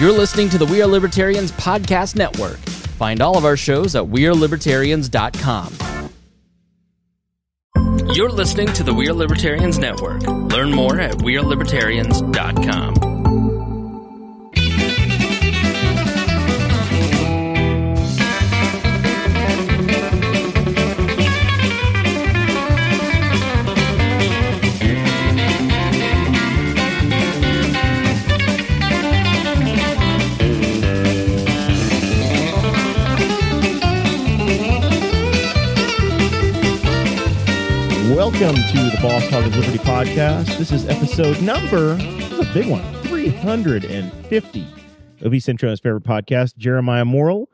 You're listening to the We Are Libertarians podcast network. Find all of our shows at wearelibertarians.com. You're listening to the We Are Libertarians network. Learn more at wearelibertarians.com. Welcome to the Boss Hog of Liberty podcast. This is episode number, this is a big one, 350 of East Central's favorite podcast, Jeremiah Morrell,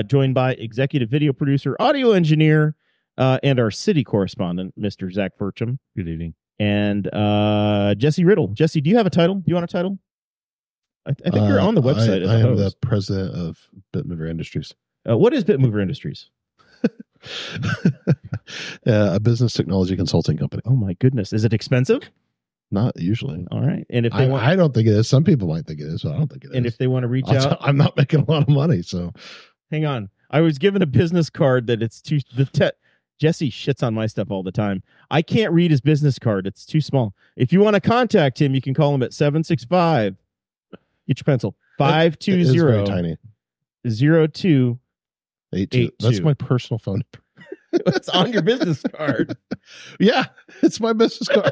joined by executive video producer, audio engineer, and our city correspondent, Mr. Zach Burcham. Good evening. And Jesse Riddle. Jesse, do you have a title? Do you want a title? I think you're on the website. I am the president of Bitmover Industries. What is Bitmover Industries? A business technology consulting company. Oh my goodness. Is it expensive? Not usually. All right. And if they I don't think it is. Some people might think it is, but I don't think it is. And if they want to reach out, I'm not making a lot of money, so hang on. I was given a business card that it's too Jesse shits on my stuff all the time. I can't read his business card. It's too small. If you want to contact him, you can call him at 765. Get your pencil. 520 tiny 02 82. That's my personal phone. It's on your business card. Yeah, it's my business card.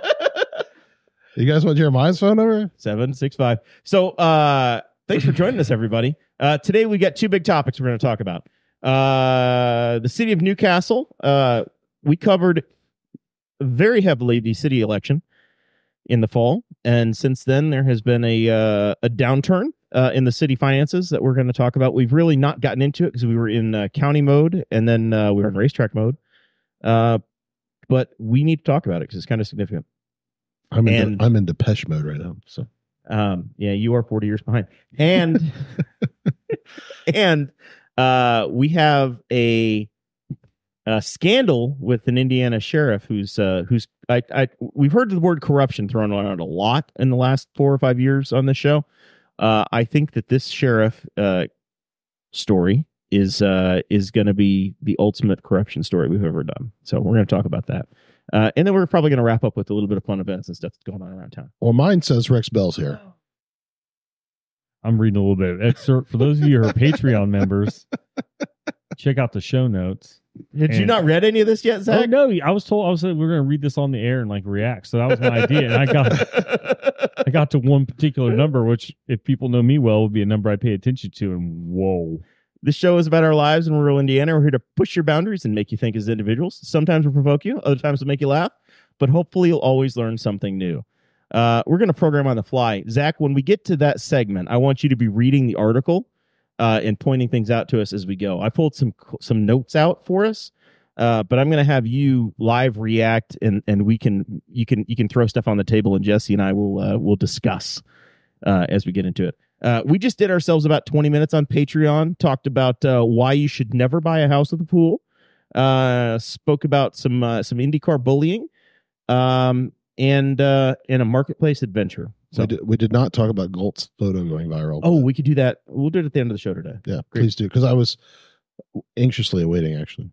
You guys want Jeremiah's phone number? 765. So thanks for joining us, everybody. Today we got two big topics we're going to talk about. The city of Newcastle. We covered very heavily the city election in the fall, and since then there has been a downturn in the city finances that we're going to talk about. We've really not gotten into it because we were in county mode, and then we were in racetrack mode. But we need to talk about it because it's kind of significant. I'm in Depeche mode right now. So, yeah, you are 40 years behind, and we have a scandal with an Indiana sheriff who's we've heard the word corruption thrown around a lot in the last 4 or 5 years on this show. I think that this sheriff story is going to be the ultimate corruption story we've ever done. So we're going to talk about that. And then we're probably going to wrap up with a little bit of fun events and stuff that's going on around town. Well, mine says Rex Bell's here. I'm reading a little bit of excerpt. For those of you who are Patreon members, check out the show notes. Had you not read any of this yet, Zach? Oh, no, I was told we were going to read this on the air and react. So that was my idea. And I got to one particular number, which if people know me well, would be a number I pay attention to. And whoa. This show is about our lives in rural Indiana. We're here to push your boundaries and make you think as individuals. Sometimes we'll provoke you. Other times we'll make you laugh. But hopefully you'll always learn something new. We're going to program on the fly. Zach, when we get to that segment, I want you to be reading the article and pointing things out to us as we go. I pulled some notes out for us, but I'm going to have you live react, and you can throw stuff on the table, and Jesse and I will discuss as we get into it. We just did ourselves about 20 minutes on Patreon, talked about why you should never buy a house with a pool, spoke about some IndyCar bullying, and a marketplace adventure. So we did not talk about Galt's photo going viral. Oh, we could do that. We'll do it at the end of the show today. Yeah, Great. Please do, because I was anxiously awaiting, actually.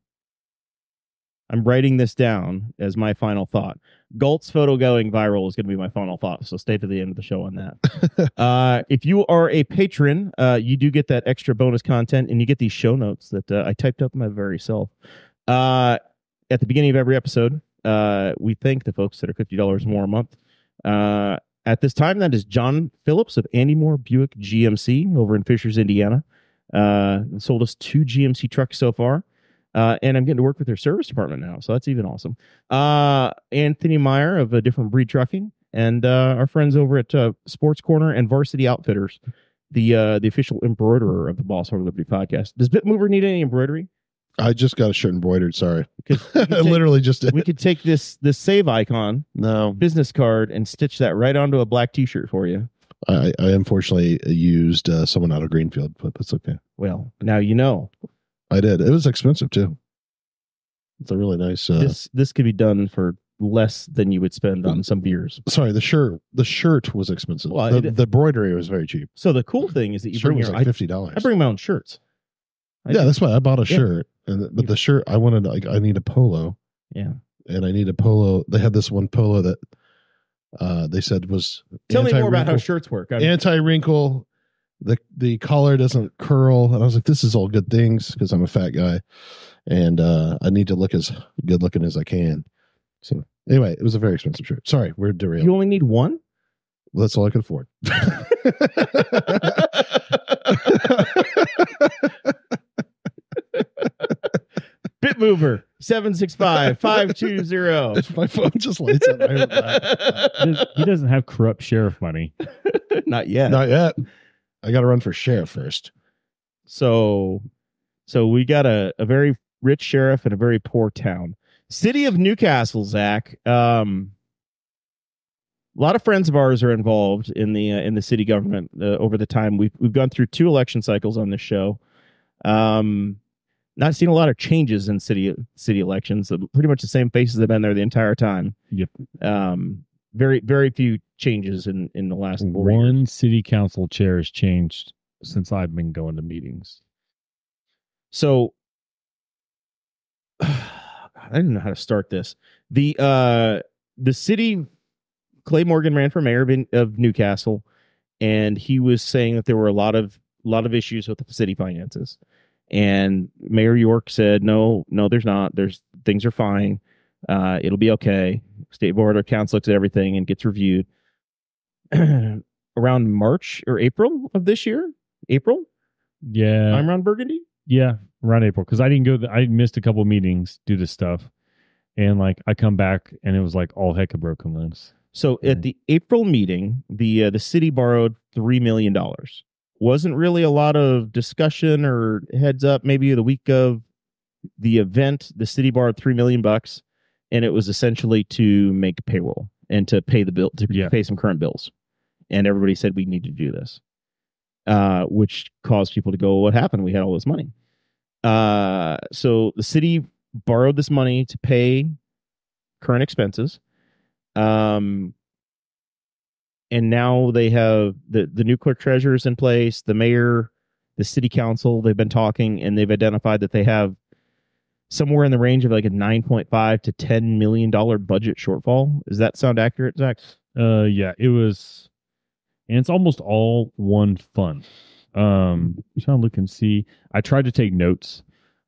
I'm writing this down as my final thought. Galt's photo going viral is going to be my final thought, so stay to the end of the show on that. If you are a patron, you do get that extra bonus content, and you get these show notes that I typed up my very self. At the beginning of every episode, we thank the folks that are $50 more a month. At this time, that is John Phillips of Andy Moore Buick GMC over in Fishers, Indiana. Sold us 2 GMC trucks so far. And I'm getting to work with their service department now, so that's even awesome. Anthony Meyer of A Different Breed Trucking, and our friends over at Sports Corner and Varsity Outfitters, the official embroiderer of the Boss Hog Liberty podcast. Does Bitmover need any embroidery? I just got a shirt embroidered. Sorry, I literally just did. We could take this save icon, business card, and stitch that right onto a black T-shirt for you. I unfortunately used someone out of Greenfield, but that's okay. Well, now you know. I did. It was expensive too. It's a really nice. This could be done for less than you would spend on some beers. Sorry, the shirt was expensive. Well, the embroidery was very cheap. So the cool thing is that you Shirt bring was your like $50. I bring my own shirts. That's why I bought a shirt. But the shirt I wanted, like, I need a polo. Yeah. And I need a polo. They had this one polo that they said was Tell me more about how shirts work. Anti-wrinkle. The collar doesn't curl. And I was like, this is all good things because I'm a fat guy. And I need to look as good looking as I can. So anyway, it was a very expensive shirt. Sorry, we're derailed. You only need one? Well, that's all I could afford. Bitmover 765-520. My phone just lights up. He doesn't have corrupt sheriff money. Not yet. Not yet. I got to run for sheriff first. So we got a very rich sheriff in a very poor town. City of Newcastle, Zach. A lot of friends of ours are involved in the city government over the time. We've gone through 2 election cycles on this show. Not seen a lot of changes in city elections. Pretty much the same faces have been there the entire time. Yep. Very, very few changes in the last 4 years. One city council chair has changed since I've been going to meetings. So I didn't know how to start this. The city, Clay Morgan ran for mayor of Newcastle, and he was saying that there were a lot of issues with the city finances. And Mayor York said, no, there's not. Things are fine. It'll be okay. State Board of Accounts looks at everything and gets reviewed. Around March or April of this year. April? Yeah. I'm around Burgundy? Yeah, around April. Because I didn't go. I missed a couple of meetings due to stuff. And like I come back and it was like all heck had broken loose. So at the April meeting, the city borrowed $3 million. Wasn't really a lot of discussion or heads up. Maybe the week of the event, the city borrowed $3 million, and it was essentially to make payroll and to pay the bill, to pay some current bills. And everybody said we need to do this, which caused people to go, "What happened? We had all this money." So the city borrowed this money to pay current expenses. And now they have the new clerk treasurers in place, the mayor, the city council. They've been talking, and they've identified that they have somewhere in the range of like a $9.5 to $10 million budget shortfall. Does that sound accurate, Zach? Yeah, it was, and it's almost all one fund. I'm trying to look and see. I tried to take notes,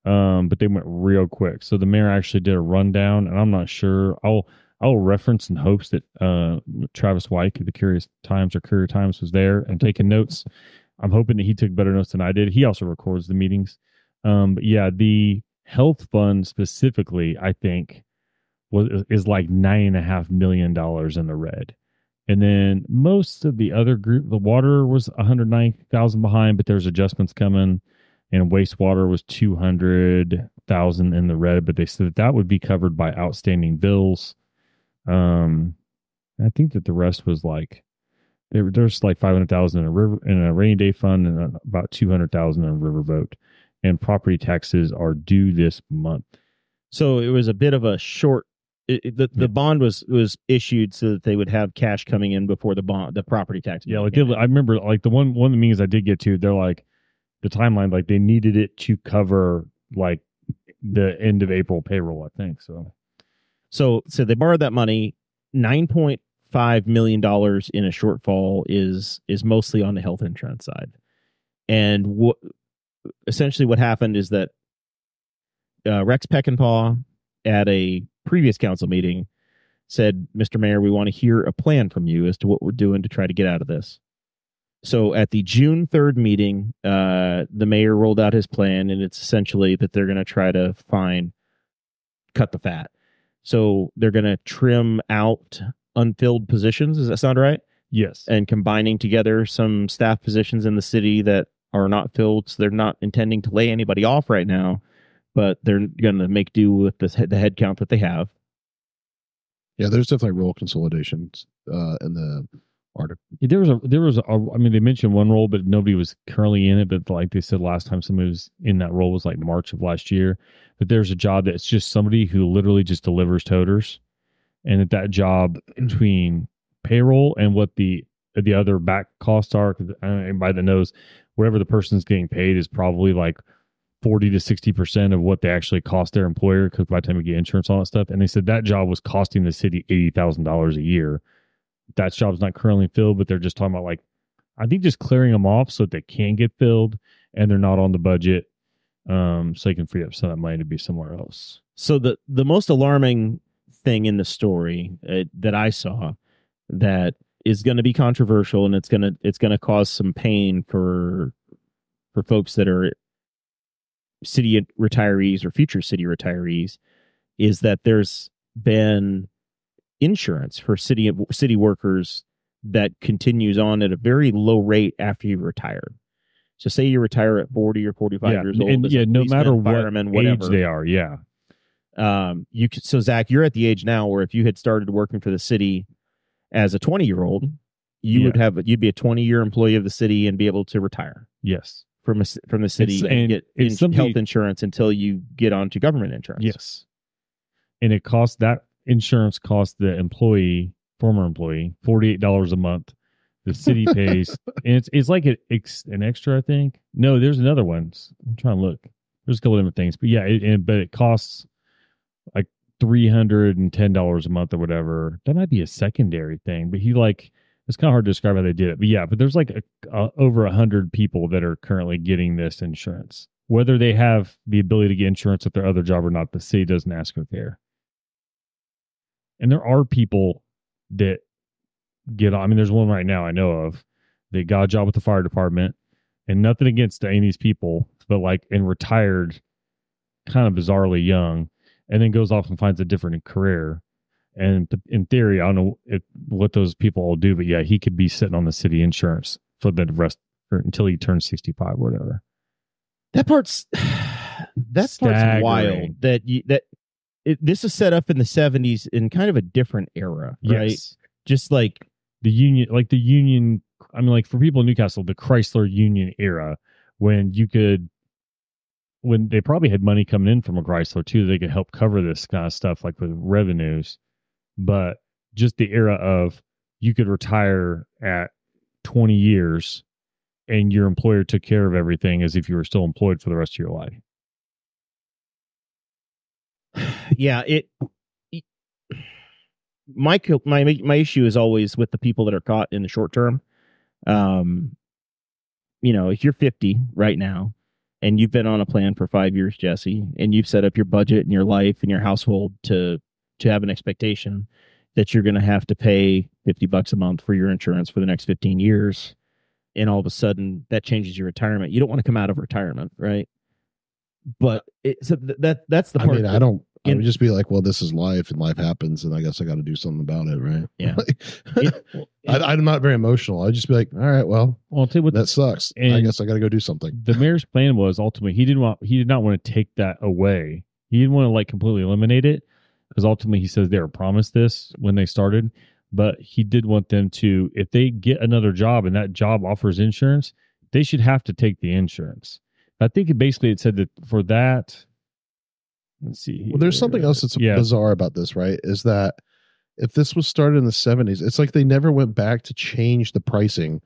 but they went real quick. So the mayor actually did a rundown, and I'm not sure. I'll reference in hopes that Travis Wyke of the Curious Times or Courier Times was there and taking notes. I'm hoping that he took better notes than I did. He also records the meetings. But yeah, the health fund specifically, I think, is like $9.5 million in the red. And then most of the other group, the water was $190,000 behind, but there's adjustments coming. And wastewater was $200,000 in the red, but they said that would be covered by outstanding bills. I think that the rest was like there's like $500,000 in a river in a rainy day fund and about $200,000 in a riverboat, and property taxes are due this month. So it was a bit of a short. The bond was issued so that they would have cash coming in before the property tax. Yeah, like I remember like one of the meetings I did get to, they're like the timeline, like they needed it to cover like the end of April payroll, I think so. So they borrowed that money. $9.5 million in a shortfall is mostly on the health insurance side. And essentially what happened is that Rex Peckinpah at a previous council meeting said, "Mr. Mayor, we want to hear a plan from you as to what we're doing to try to get out of this." So at the June 3rd meeting, the mayor rolled out his plan, and it's essentially that they're going to try to cut the fat. So they're going to trim out unfilled positions. Does that sound right? Yes. And combining together some staff positions in the city that are not filled. So they're not intending to lay anybody off right now, but they're going to make do with the head count that they have. Yeah, there's definitely role consolidations in the article. There was I mean, they mentioned one role, but nobody was currently in it. But like they said last time somebody was in that role was like March of last year. But there's a job that's just somebody who literally just delivers toters. and that job between payroll and what the other back costs are, because anybody that knows, whatever the person's getting paid is probably like 40 to 60% of what they actually cost their employer, because by the time you get insurance, all that stuff. And they said that job was costing the city $80,000 a year. That job's not currently filled, but they're just talking about, like, I think just clearing them off so that they can get filled and they're not on the budget, so they can free up some of that money to be somewhere else. So the most alarming thing in the story that I saw that is going to be controversial, and it's going to cause some pain for folks that are city retirees or future city retirees, is that there's been insurance for city workers that continues on at a very low rate after you've retired. So say you retire at 40 or 45 years old. And no matter what whatever age they are, yeah. So Zach, you're at the age now where if you had started working for the city as a 20-year-old, you'd be a 20-year employee of the city and be able to retire. Yes. From the city and get health insurance until you get onto government insurance. Yes. And that insurance costs the former employee, $48 a month. The city pays, and it's like an extra, I think. No, there's another one. I'm trying to look. There's a couple different things, but yeah, but it costs like $310 a month or whatever. That might be a secondary thing, but it's kind of hard to describe how they did it. But yeah, but there's like over 100 people that are currently getting this insurance. Whether they have the ability to get insurance at their other job or not, the city doesn't ask or care. And there are people that there's one right now I know of. They got a job with the fire department, and nothing against any of these people, but and retired kind of bizarrely young, and then goes off and finds a different career. And in theory, I don't know what those people all do, but yeah, he could be sitting on the city insurance for the rest until he turns 65 or whatever. That part's wild. This is set up in the 70s in kind of a different era, right? Yes. Just like the union. I mean, for people in Newcastle, the Chrysler Union era, when they probably had money coming in from a Chrysler too, they could help cover this kind of stuff, like with revenues. But just the era of you could retire at 20 years and your employer took care of everything as if you were still employed for the rest of your life. Yeah, my issue is always with the people that are caught in the short term. If you're 50 right now and you've been on a plan for 5 years, Jesse, and you've set up your budget and your life and your household to have an expectation that you're going to have to pay $50 a month for your insurance for the next 15 years, and all of a sudden that changes your retirement. You don't want to come out of retirement, right? But that's the part. I would just be like, well, this is life, and life happens, and I guess I got to do something about it, right? Yeah. I'm not very emotional. I'd just be like, all right, well, I'll tell you what, that sucks. I guess I got to go do something. The mayor's plan was ultimately he did not want to take that away. He didn't want to completely eliminate it, because ultimately he says they were promised this when they started, but he did want them to, if they get another job and that job offers insurance, they should have to take the insurance. I think it said that for that. Let's see. Well, there's something else that's bizarre about this, right? Is that if this was started in the 70s, it's like they never went back to change the pricing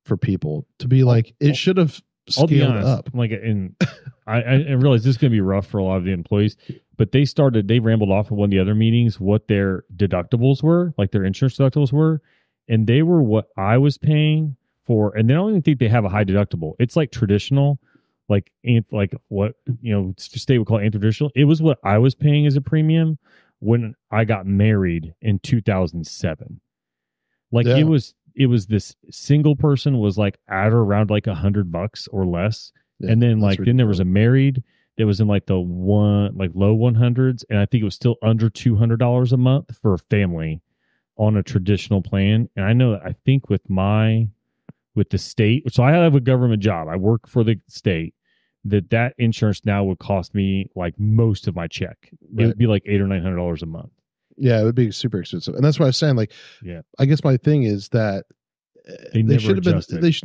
for people to be like, it should have scaled up. I realize this is going to be rough for a lot of the employees, but they rambled off of one of the other meetings what their deductibles were, like their insurance deductibles were, and they were what I was paying for. And they don't even think they have a high deductible. It's like traditional. Like what state would call it traditional. It was what I was paying as a premium when I got married in 2007. It was this single person was at or around $100 or less, and then then there was a married that was in the low 100s, and I think it was still under $200 a month for a family on a traditional plan. And I know that I think with the state, so I have a government job. I work for the state. That insurance now would cost me most of my check. It would be $800 or $900 a month. Yeah, it would be super expensive, and that's what I was saying. I guess my thing is that they should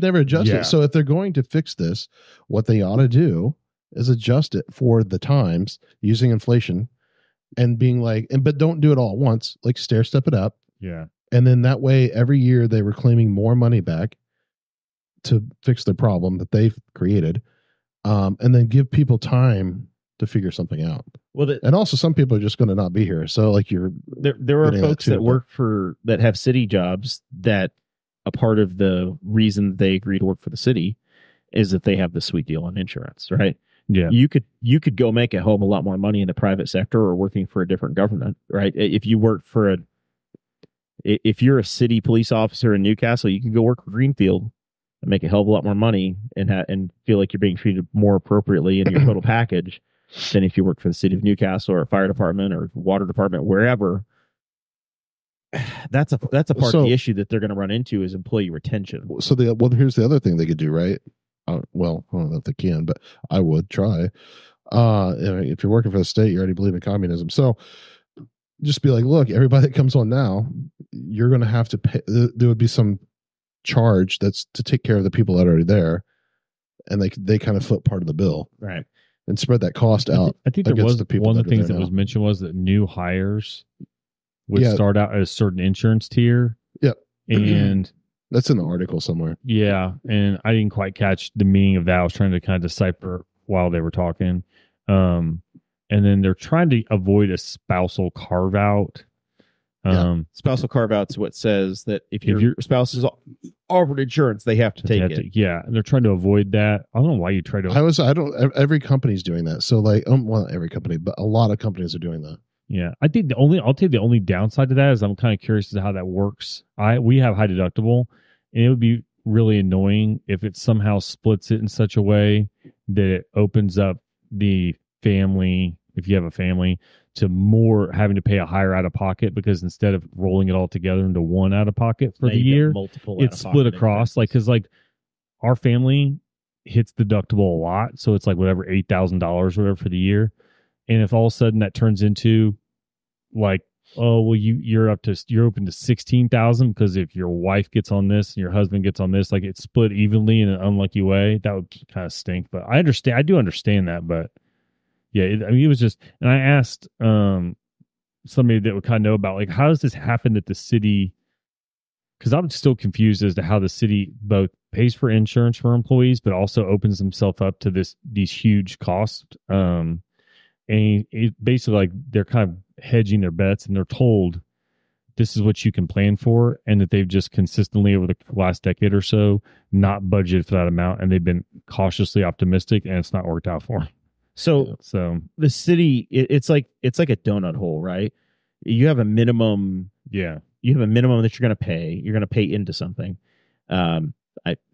never adjust it. So if they're going to fix this, what they ought to do is adjust it for the times using inflation. and being like, but don't do it all at once. Like stair step it up. Yeah. And then that way, every year they were claiming more money back to fix the problem that they've created. And then give people time to figure something out. Well, and also some people are just going to not be here. So like there are folks that work that have city jobs that a part of the reason they agree to work for the city is that they have the sweet deal on insurance, right? Yeah. You could go make a hell of a lot more money in the private sector or working for a different government, right? If you're a city police officer in Newcastle, you can go work for Greenfield and make a hell of a lot more money and feel like you're being treated more appropriately in your total package than if you work for the city of Newcastle or a fire department or water department, wherever. That's a part of the issue that they're going to run into is employee retention. So here's the other thing they could do, right? Well, I don't know if they can, but I would try. If you're working for the state, you already believe in communism. So just be like, look, everybody that comes on now, you're going to have to pay. There would be some charge that's to take care of the people that are already there. And they kind of foot part of the bill. Right. And spread that cost out. I think there was one of the things that was mentioned was that new hires would start out at a certain insurance tier. Yep. And that's in the article somewhere. Yeah. And I didn't quite catch the meaning of that. I was trying to kind of decipher while they were talking. And then they're trying to avoid a spousal carve out. Spousal carve out's what says that if your spouse is offered insurance, they have to take it. Yeah, and they're trying to avoid that. I don't know why you try to. Every company's doing that. So like, well, not every company, but a lot of companies are doing that. Yeah, I think I'll take the only downside to that is I'm kind of curious as to how that works. We have high deductible, and it would be really annoying if it somehow splits it in such a way that it opens up the family, if you have a family, to more having to pay a higher out of pocket, because instead of rolling it all together into one out of pocket for the year, it's split across. Like, because like our family hits deductible a lot, so it's like whatever $8,000 or whatever for the year. And if all of a sudden that turns into like, oh well, you're open to 16,000 because if your wife gets on this and your husband gets on this, like it's split evenly in an unlucky way, that would kind of stink. But I do understand that, but. Yeah, it was just, and I asked somebody that would kind of know about, like, how does this happen that the city, because I'm still confused as to how the city both pays for insurance for employees, but also opens themselves up to these huge costs. And it basically, like, they're kind of hedging their bets, and they're told this is what you can plan for, and that they've just consistently over the last decade or so not budgeted for that amount, and they've been cautiously optimistic, and it's not worked out for them. So the city, it's like a donut hole, right? You have a minimum. Yeah. You have a minimum that you're going to pay. You're going to pay into something. I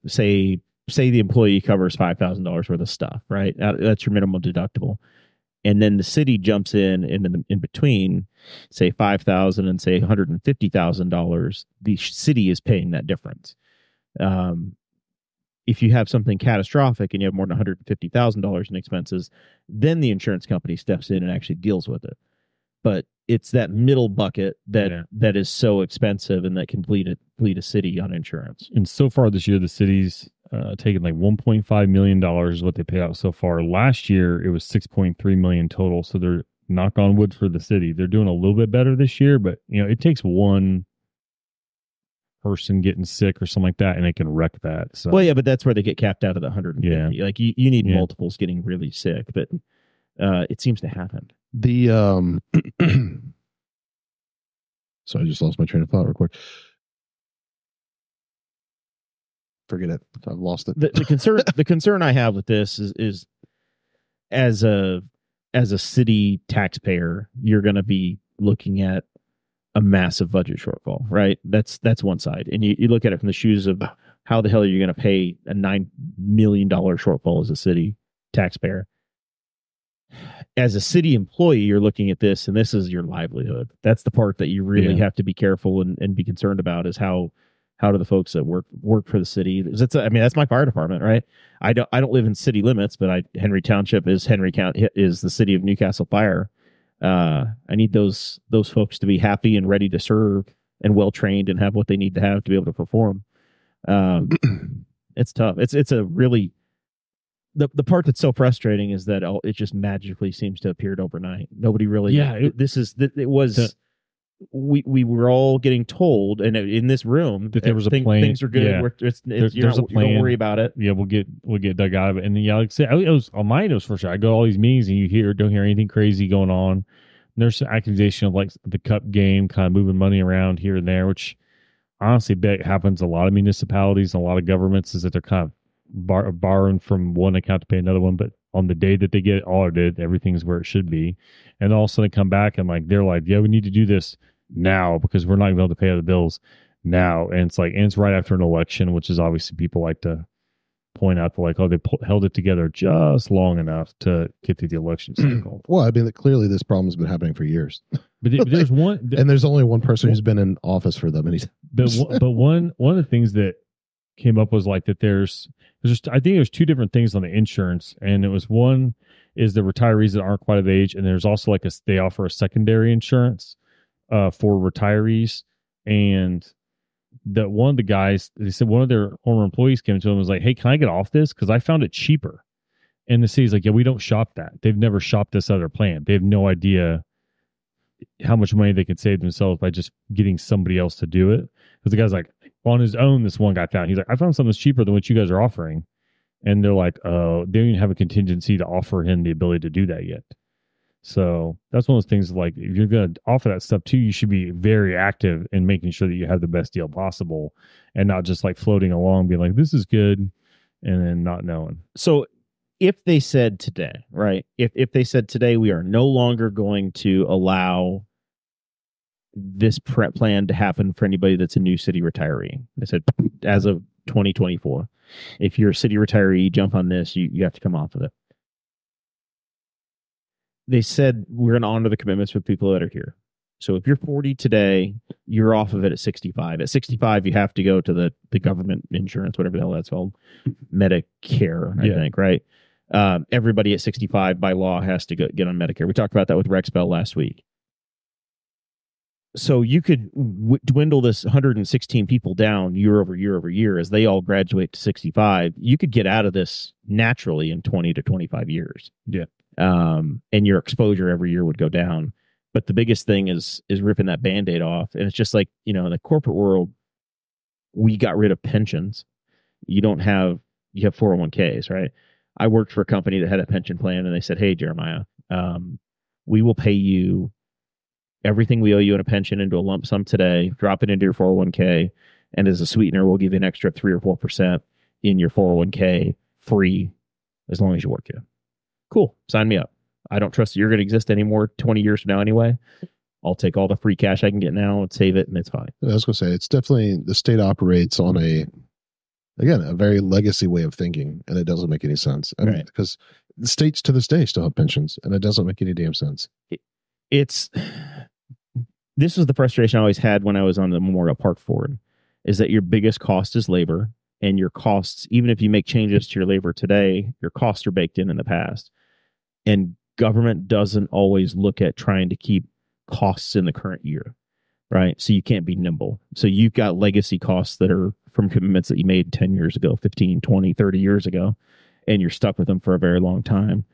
say the employee covers $5,000 worth of stuff, right? That's your minimum deductible. And then the city jumps in between, say $5,000 and say $150,000. The city is paying that difference. If you have something catastrophic and you have more than $150,000 in expenses, then the insurance company steps in and actually deals with it. But it's that middle bucket that is so expensive and that can bleed a city on insurance. And so far this year, the city's taken like $1.5 million is what they paid out so far. Last year, it was $6.3 million total. So they're, knock on wood for the city, they're doing a little bit better this year. But it takes one person getting sick or something like that, and they can wreck that. So. Well, yeah, but that's where they get capped out of the 150. Yeah. Like you need multiples getting really sick, but it seems to happen. The so I just lost my train of thought real quick. Forget it. I've lost it. The concern I have with this is as a city taxpayer, you're going to be looking at a massive budget shortfall, right? That's one side. And you look at it from the shoes of how the hell are you going to pay a $9 million shortfall as a city taxpayer? As a city employee, you're looking at this, and this is your livelihood. That's the part that you really have to be careful and be concerned about, is how do the folks that work for the city. That's my fire department, right? I don't live in city limits, but Henry Township is the city of Newcastle Fire. I need those folks to be happy and ready to serve and well trained and have what they need to have to be able to perform. It's tough. It's a really the part that's so frustrating is that it just magically seems to have appeared overnight. Nobody really. Yeah, It was. We were all getting told, and in this room, that there was a plan. Things are good. Yeah. There's a plan. Don't worry about it. Yeah, we'll get dug out of it. And then, yeah, like I said, it was on my nose for sure. I go to all these meetings and don't hear anything crazy going on. And there's an accusation of like the cup game, kind of moving money around here and there, which honestly bet happens a lot of municipalities and a lot of governments, is that they're kind of borrowing from one account to pay another one, but on the day that they get it audited, everything's where it should be. And all of a sudden they come back and like they're like, yeah, we need to do this now because we're not going to be able to pay other bills now. And it's right after an election, which is obviously people like to point out like, oh, they held it together just long enough to get through the election cycle. Well, I mean, clearly this problem has been happening for years. But there's one, and there's only one person who's been in office for that many times. But one of the things that came up was like that there's just, I think there's two different things on the insurance, and it was one is the retirees that aren't quite of age, and there's also like they offer a secondary insurance for retirees. And that one of the guys, they said one of their former employees came to him and was like, hey, can I get off this? Because I found it cheaper. And the city's like, yeah, we don't shop that. They've never shopped this other plan. They have no idea how much money they could save themselves by just getting somebody else to do it. Because the guy's like, on his own, this one guy found. He's like, I found something that's cheaper than what you guys are offering. And they're like, oh, they don't even have a contingency to offer him the ability to do that yet. So that's one of those things like, if you're going to offer that stuff too, you should be very active in making sure that you have the best deal possible and not just like floating along being like, this is good, and then not knowing. So if they said today, right, if they said today, we are no longer going to allow this prep plan to happen for anybody that's a new city retiree. They said, as of 2024, if you're a city retiree, jump on this, you have to come off of it. They said we're going to honor the commitments with people that are here. So if you're 40 today, you're off of it at 65. At 65, you have to go to the government insurance, whatever the hell that's called, Medicare, I think, right? Everybody at 65 by law has to get on Medicare. We talked about that with Rex Bell last week. So you could dwindle this 116 people down year over year over year as they all graduate to 65. You could get out of this naturally in 20 to 25 years. Yeah. And your exposure every year would go down. But the biggest thing is ripping that Band-Aid off. And it's just like, in the corporate world, we got rid of pensions. You have 401ks, right? I worked for a company that had a pension plan, and they said, hey, Jeremiah, we will pay you everything we owe you in a pension into a lump sum today, drop it into your 401k, and as a sweetener, we'll give you an extra 3 or 4% in your 401k free as long as you work here. Cool. Sign me up. I don't trust that you're going to exist anymore 20 years from now anyway. I'll take all the free cash I can get now and save it, and it's fine. I was going to say, it's definitely, the state operates on a very legacy way of thinking, and it doesn't make any sense. I mean, because the states to this day still have pensions, and it doesn't make any damn sense. This was the frustration I always had when I was on the Memorial Park Board, is that your biggest cost is labor, and your costs, even if you make changes to your labor today, your costs are baked in the past. And government doesn't always look at trying to keep costs in the current year, right? So you can't be nimble. So you've got legacy costs that are from commitments that you made 10 years ago, 15, 20, 30 years ago, and you're stuck with them for a very long time.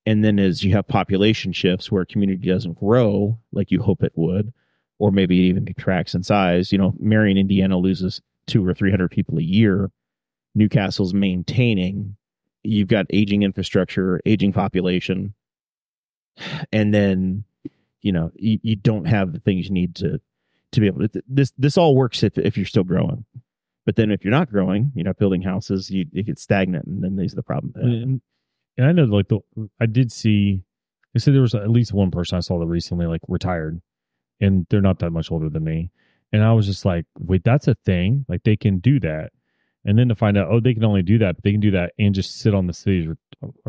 And then as you have population shifts where a community doesn't grow like you hope it would, or maybe it even contracts in size, Marion, Indiana loses 200 or 300 people a year. Newcastle's maintaining. You've got aging infrastructure, aging population, and then you don't have the things you need to be able to. This all works if you're still growing, but then if you're not growing, you're not building houses, you get stagnant, and then there's the problem. And I know, I did see. They said there was at least one person I saw that recently retired, and they're not that much older than me, and I was just like, wait, that's a thing? Like they can do that? And then to find out, they can only do that, but they can do that and just sit on the city's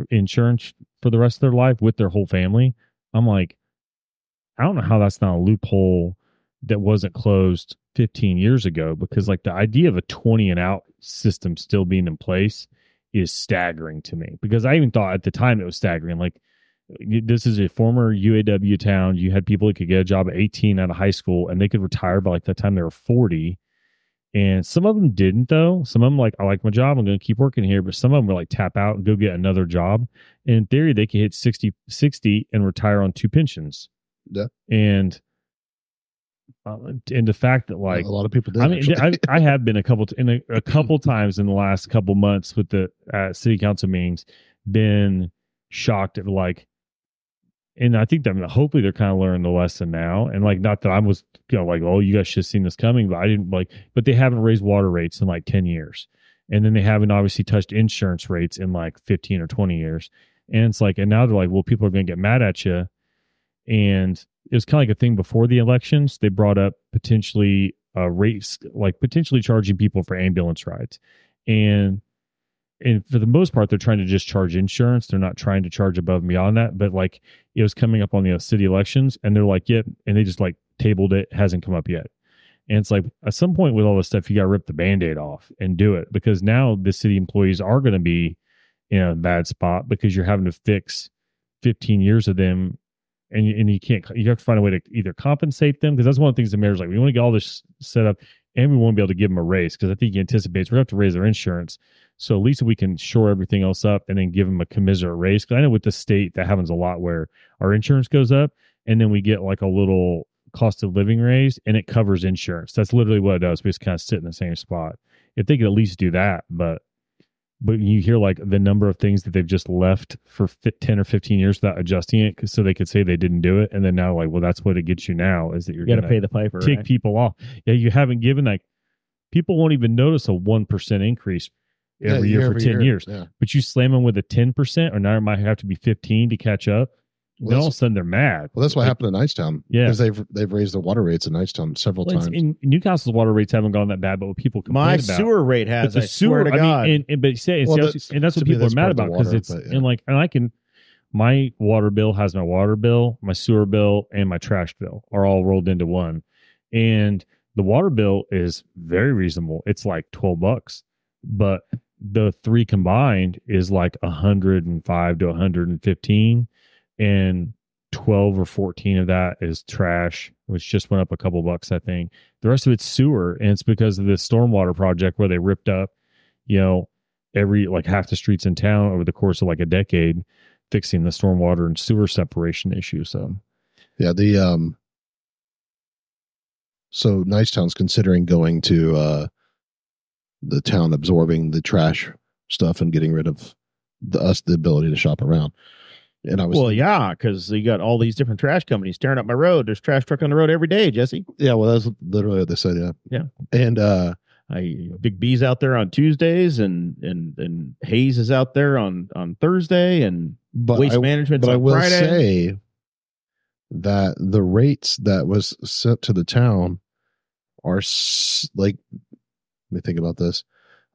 insurance for the rest of their life with their whole family. I'm like, I don't know how that's not a loophole that wasn't closed 15 years ago, because the idea of a 20 and out system still being in place is staggering to me, because I even thought at the time it was staggering. This is a former UAW town. You had people that could get a job at 18 out of high school and they could retire by the time they were 40. And some of them didn't, though. Some of them, like, I like my job, I'm going to keep working here. But some of them were like, tap out and go get another job. And in theory, they could hit 60 and retire on 2 pensions. Yeah. And the fact that, like, a lot of people did. I mean, I have been a couple times in the last couple months with the city council meetings, been shocked at, like, and I think that hopefully they're kind of learning the lesson now. And, like, not that I was, like, oh, you guys should have seen this coming, but I didn't, like, but they haven't raised water rates in like 10 years. And then they haven't obviously touched insurance rates in like 15 or 20 years. And it's like, and now they're like, well, people are going to get mad at you. And it was kind of like a thing before the elections. They brought up potentially rates, like potentially charging people for ambulance rides. And for the most part, they're trying to just charge insurance. They're not trying to charge above and beyond that. But, like, it was coming up on the city elections, and they're like, yep. And they just, like, tabled it. Hasn't come up yet. And it's like, at some point with all this stuff, you got to rip the Band-Aid off and do it, because now the city employees are going to be in a bad spot because you're having to fix 15 years of them. And you can't, you have to find a way to either compensate them, because that's one of the things the mayor's like, we want to get all this set up, and we won't be able to give them a raise, because I think he anticipates we're going to have to raise their insurance. So at least we can shore everything else up and then give them a commensurate raise. Because I know with the state, that happens a lot where our insurance goes up and then we get like a little cost of living raise and it covers insurance. That's literally what it does. We just kind of sit in the same spot. If they could at least do that, but you hear like the number of things that they've just left for 10 or 15 years without adjusting it, so they could say they didn't do it. And then now, like, well, that's what it gets you now, is that you're going to pay the piper. Take people off. Yeah, you haven't given, like, people won't even notice a 1% increase every year for 10 years. Yeah. But you slam them with a 10%, or now it might have to be 15 to catch up. Then all of a sudden they're mad. Well, that's what happened in Nicetown. Yeah, because they've raised the water rates in Nicetown several times. In Newcastle's water rates haven't gone that bad, but what people complain my about, sewer rate has. but the sewer, swear to God. and that's what people are mad about, because it's and like, and I can, my water bill has my water bill, my sewer bill, and my trash bill are all rolled into one, and the water bill is very reasonable. It's like $12, but the three combined is like 105 to 115. And 12 or 14 of that is trash, which just went up a couple bucks, I think. The rest of it's sewer, and it's because of the stormwater project where they ripped up, every, like, half the streets in town over the course of like a decade, fixing the stormwater and sewer separation issue. So, yeah, so Nicetown's considering going to the town absorbing the trash stuff and getting rid of the ability to shop around. And I was, well, yeah, because you got all these different trash companies tearing up my road. There's trash truck on the road every day, Jesse. Yeah, well, that's literally what they said. Yeah. And Big B's out there on Tuesdays, and Hayes is out there on Thursday, and Waste Management's on Friday. But I will say that the rates that was sent to the town are like, let me think about this.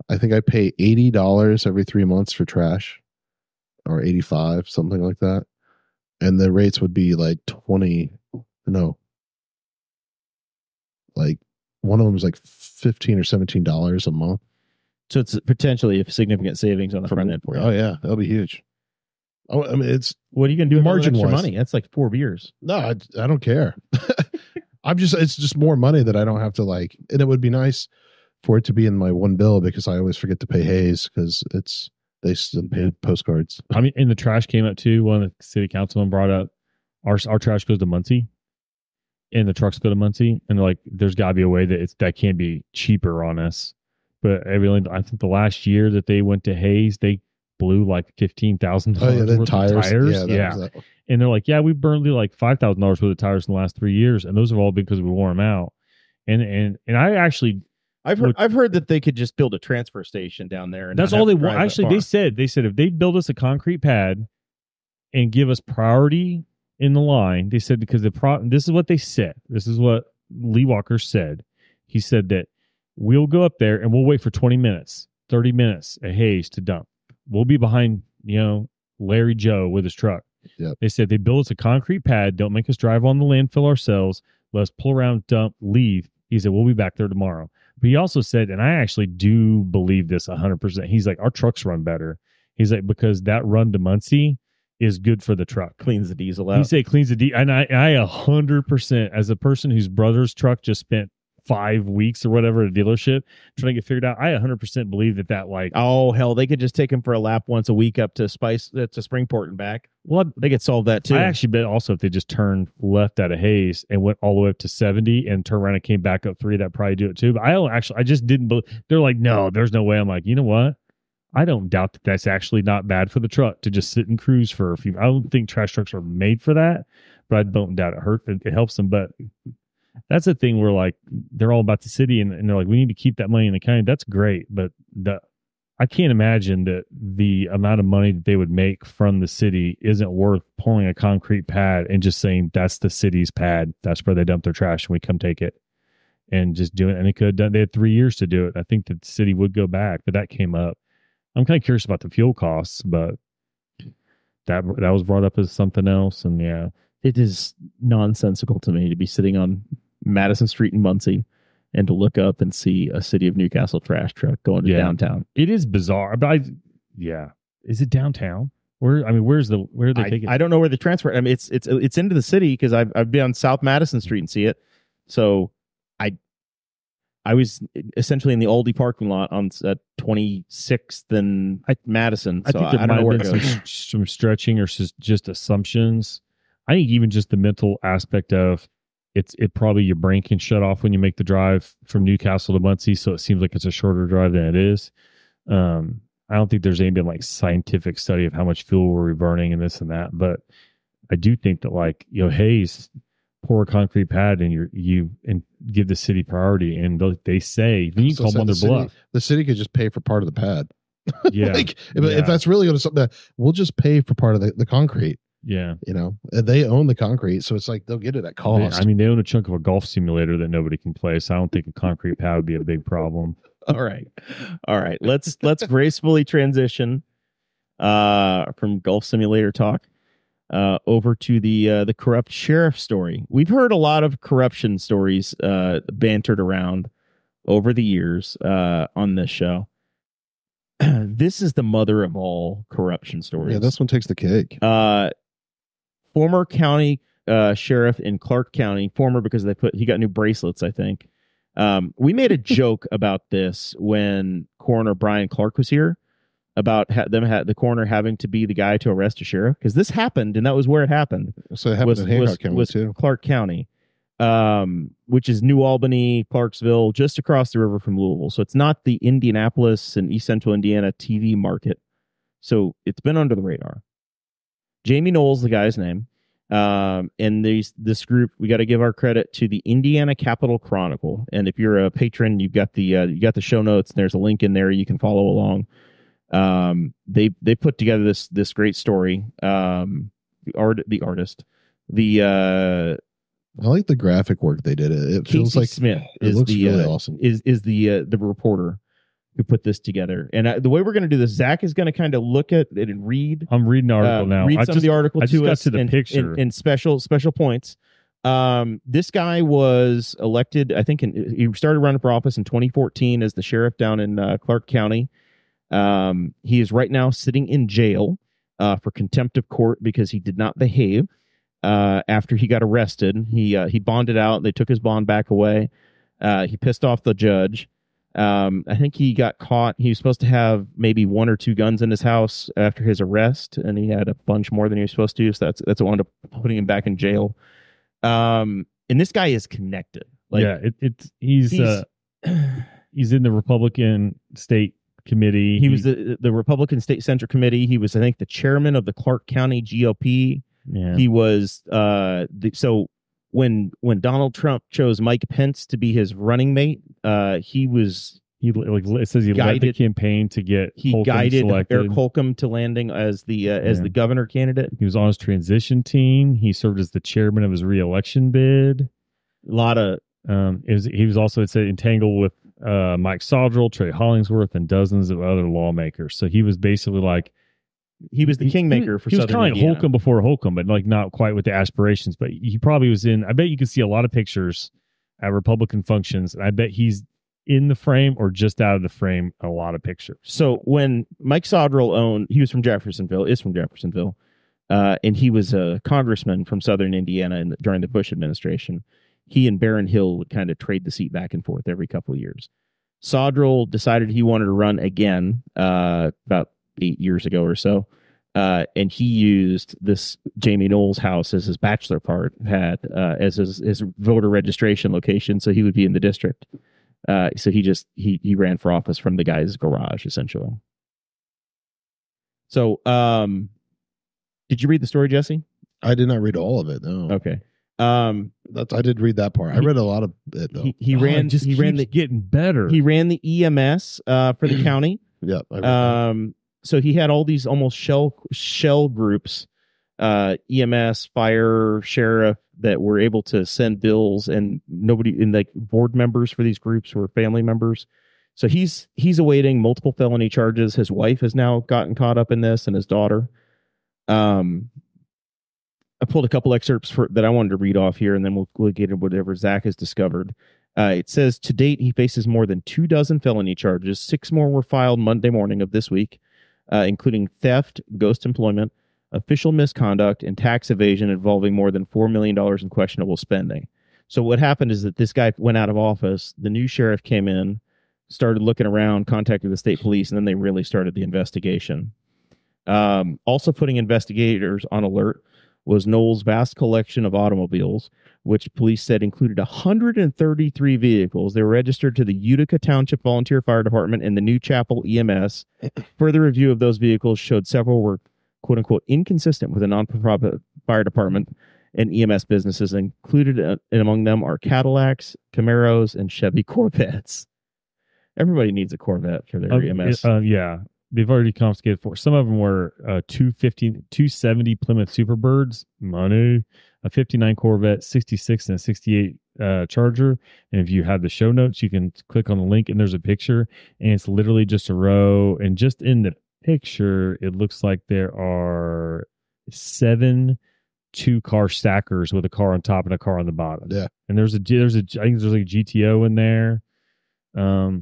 I think I pay $80 every 3 months for trash. Or 85, something like that. And the rates would be like like one of them was like $15 or $17 a month. So it's potentially a significant savings on the front end for you. Oh yeah, that'll be huge. Oh, I mean, it's, what are you going to do with margin extra wise money? That's like 4 beers. No, I don't care. It's just more money that I don't have to, like, and it would be nice for it to be in my one bill, because I always forget to pay Hayes, because they still pay postcards. I mean, and the trash came up too. One of the city councilmen brought up our trash goes to Muncie, and the trucks go to Muncie, and they're like, there's got to be a way that can't be cheaper on us. But I think the last year that they went to Hayes, they blew like $15,000 worth of tires. Yeah. And they're like, yeah, we burned like $5,000 worth of tires in the last 3 years, and those are all because we wore them out. And I actually, I've heard that they could just build a transfer station down there, and that's all they want. Actually, they said if they build us a concrete pad and give us priority in the line, they said, because this is what they said. This is what Lee Walker said. He said that we'll go up there and we'll wait for 20 minutes, 30 minutes at Hayes to dump. We'll be behind, Larry Joe with his truck. Yep. They said they build us a concrete pad. Don't make us drive on the landfill ourselves. Let us pull around, dump, leave. He said, we'll be back there tomorrow. But he also said, and I actually do believe this 100%. He's like, our trucks run better. He's like, because that run to Muncie is good for the truck. Cleans the diesel out. He said cleans the diesel. And I 100%, as a person whose brother's truck just spent 5 weeks or whatever at a dealership trying to get figured out. I 100% believe that like, oh hell, they could just take him for a lap once a week up to Springport and back. well, They could solve that too. I actually bet also if they just turned left out of Hayes and went all the way up to 70 and turned around and came back up 3, that'd probably do it too. But I just didn't believe. They're like, no, there's no way. I'm like, you know what? I don't doubt that that's actually not bad for the truck to just sit and cruise for a few. I don't think trash trucks are made for that, but I don't doubt it helps them. But that's the thing where like they're all about the city and they're like, we need to keep that money in the county. That's great, but I can't imagine that the amount of money that they would make from the city isn't worth pouring a concrete pad and just saying that's the city's pad. That's where they dump their trash and we come take it and just do it. And they could have done. They had 3 years to do it. I think that the city would go back, but that came up. I'm kind of curious about the fuel costs, but that was brought up as something else. And yeah, it is nonsensical to me to be sitting on Madison Street in Muncie and to look up and see a City of Newcastle trash truck going to downtown. It is bizarre, but is it downtown? Where are they taking? I don't know where the transfer. I mean, it's into the city because I've been on South Madison Street and see it. So I was essentially in the Aldi parking lot on 26th and Madison. So I think there don't know where might it have goes. been some stretching or just assumptions. I think even just the mental aspect of it probably your brain can shut off when you make the drive from Newcastle to Muncie, so it seems like it's a shorter drive than it is. I don't think there's any been like scientific study of how much fuel we're burning and this and that, but I do think that like Hayes, pour a concrete pad and you give the city priority, and they say you can call them on their bluff. The city could just pay for part of the pad. Yeah, if that's really going to something, we'll just pay for part of the concrete. Yeah, they own the concrete, so it's like they'll get it at cost. I mean, they own a chunk of a golf simulator that nobody can play, so I don't think a concrete pad would be a big problem. All right. Let's gracefully transition from golf simulator talk over to the corrupt sheriff story. We've heard a lot of corruption stories bantered around over the years on this show. This is the mother of all corruption stories. Yeah, this one takes the cake. Former county sheriff in Clark County, former because he got new bracelets, I think. We made a joke about this when Coroner Brian Clark was here about the coroner having to be the guy to arrest a sheriff, because this happened and that was where it happened. So it happened in Hancock County too. Clark County, which is New Albany, Clarksville, just across the river from Louisville. So it's not the Indianapolis and East Central Indiana TV market. So it's been under the radar. Jamie Knowles, the guy's name. And this group, we got to give our credit to the Indiana Capital Chronicle. And if you're a patron, you got the show notes. And there's a link in there you can follow along. They put together this great story. I like the graphic work they did. It feels Casey like Smith looks really awesome. Is the reporter who put this together. And the way we're going to do this, Zach is going to kind of look at it and read. I'm reading the article now. Read some of the article to us to the picture. in special points. This guy was elected, I think, he started running for office in 2014 as the sheriff down in Clark County. He is right now sitting in jail for contempt of court because he did not behave after he got arrested. He bonded out. They took his bond back away. He pissed off the judge. I think he got caught. He was supposed to have maybe 1 or 2 guns in his house after his arrest, and he had a bunch more than he was supposed to. So that's what wound up putting him back in jail. And this guy is connected. He's in the Republican state committee. He was the Republican State Central Committee. He was, I think, the chairman of the Clark County GOP. Yeah. He was so when Donald Trump chose Mike Pence to be his running mate, it says he led the campaign to get Holcomb guided selected. Eric Holcomb to landing as the governor candidate. He was on his transition team. He served as the chairman of his re-election bid. A lot of he was also entangled with Mike Sodrell, Trey Hollingsworth, and dozens of other lawmakers. So he was basically like he was the kingmaker for Southern Indiana. He was kind of like Holcomb before Holcomb, but like not quite with the aspirations. But he probably was in. I bet you can see a lot of pictures at Republican functions, and I bet he's in the frame or just out of the frame. A lot of pictures. So when Mike Sodrell is from Jeffersonville, and he was a congressman from Southern Indiana during the Bush administration. he and Baron Hill would kind of trade the seat back and forth every couple of years. Sodrell decided he wanted to run again about 8 years ago or so. And he used this Jamie Knowles house as his bachelor as his voter registration location, so he would be in the district. So he ran for office from the guy's garage, essentially. So, did you read the story, Jesse? I did not read all of it. No. Okay. I did read that part. I read a lot of it though. He ran getting better. He ran the EMS for the county. Yeah. I read that. So he had all these almost shell groups, EMS, fire, sheriff, that were able to send bills, and board members for these groups were family members. So he's awaiting multiple felony charges. His wife has now gotten caught up in this, and his daughter. I pulled a couple excerpts that I wanted to read off here, and then we'll get into whatever Zach has discovered. It says, to date, he faces more than 24 felony charges. 6 more were filed Monday morning of this week, including theft, ghost employment, official misconduct, and tax evasion involving more than $4 million in questionable spending. So what happened is that this guy went out of office. The new sheriff came in, started looking around, contacted the state police, and then they really started the investigation. Also putting investigators on alert was Knowles' vast collection of automobiles, which police said included 133 vehicles. They were registered to the Utica Township Volunteer Fire Department and the New Chapel EMS. Further review of those vehicles showed several were, quote-unquote, inconsistent with a non-profit fire department and EMS businesses. Included and among them are Cadillacs, Camaros, and Chevy Corvettes. Everybody needs a Corvette for their EMS. Yeah. They've already confiscated 4. Some of them were 270 Plymouth Superbirds, money, a 59 Corvette, 66 and a 68 Charger. And if you have the show notes, you can click on the link and there's a picture, and it's literally just a row. And just in the picture, it looks like there are 7 2-car stackers with a car on top and a car on the bottom. Yeah. And I think there's like a GTO in there.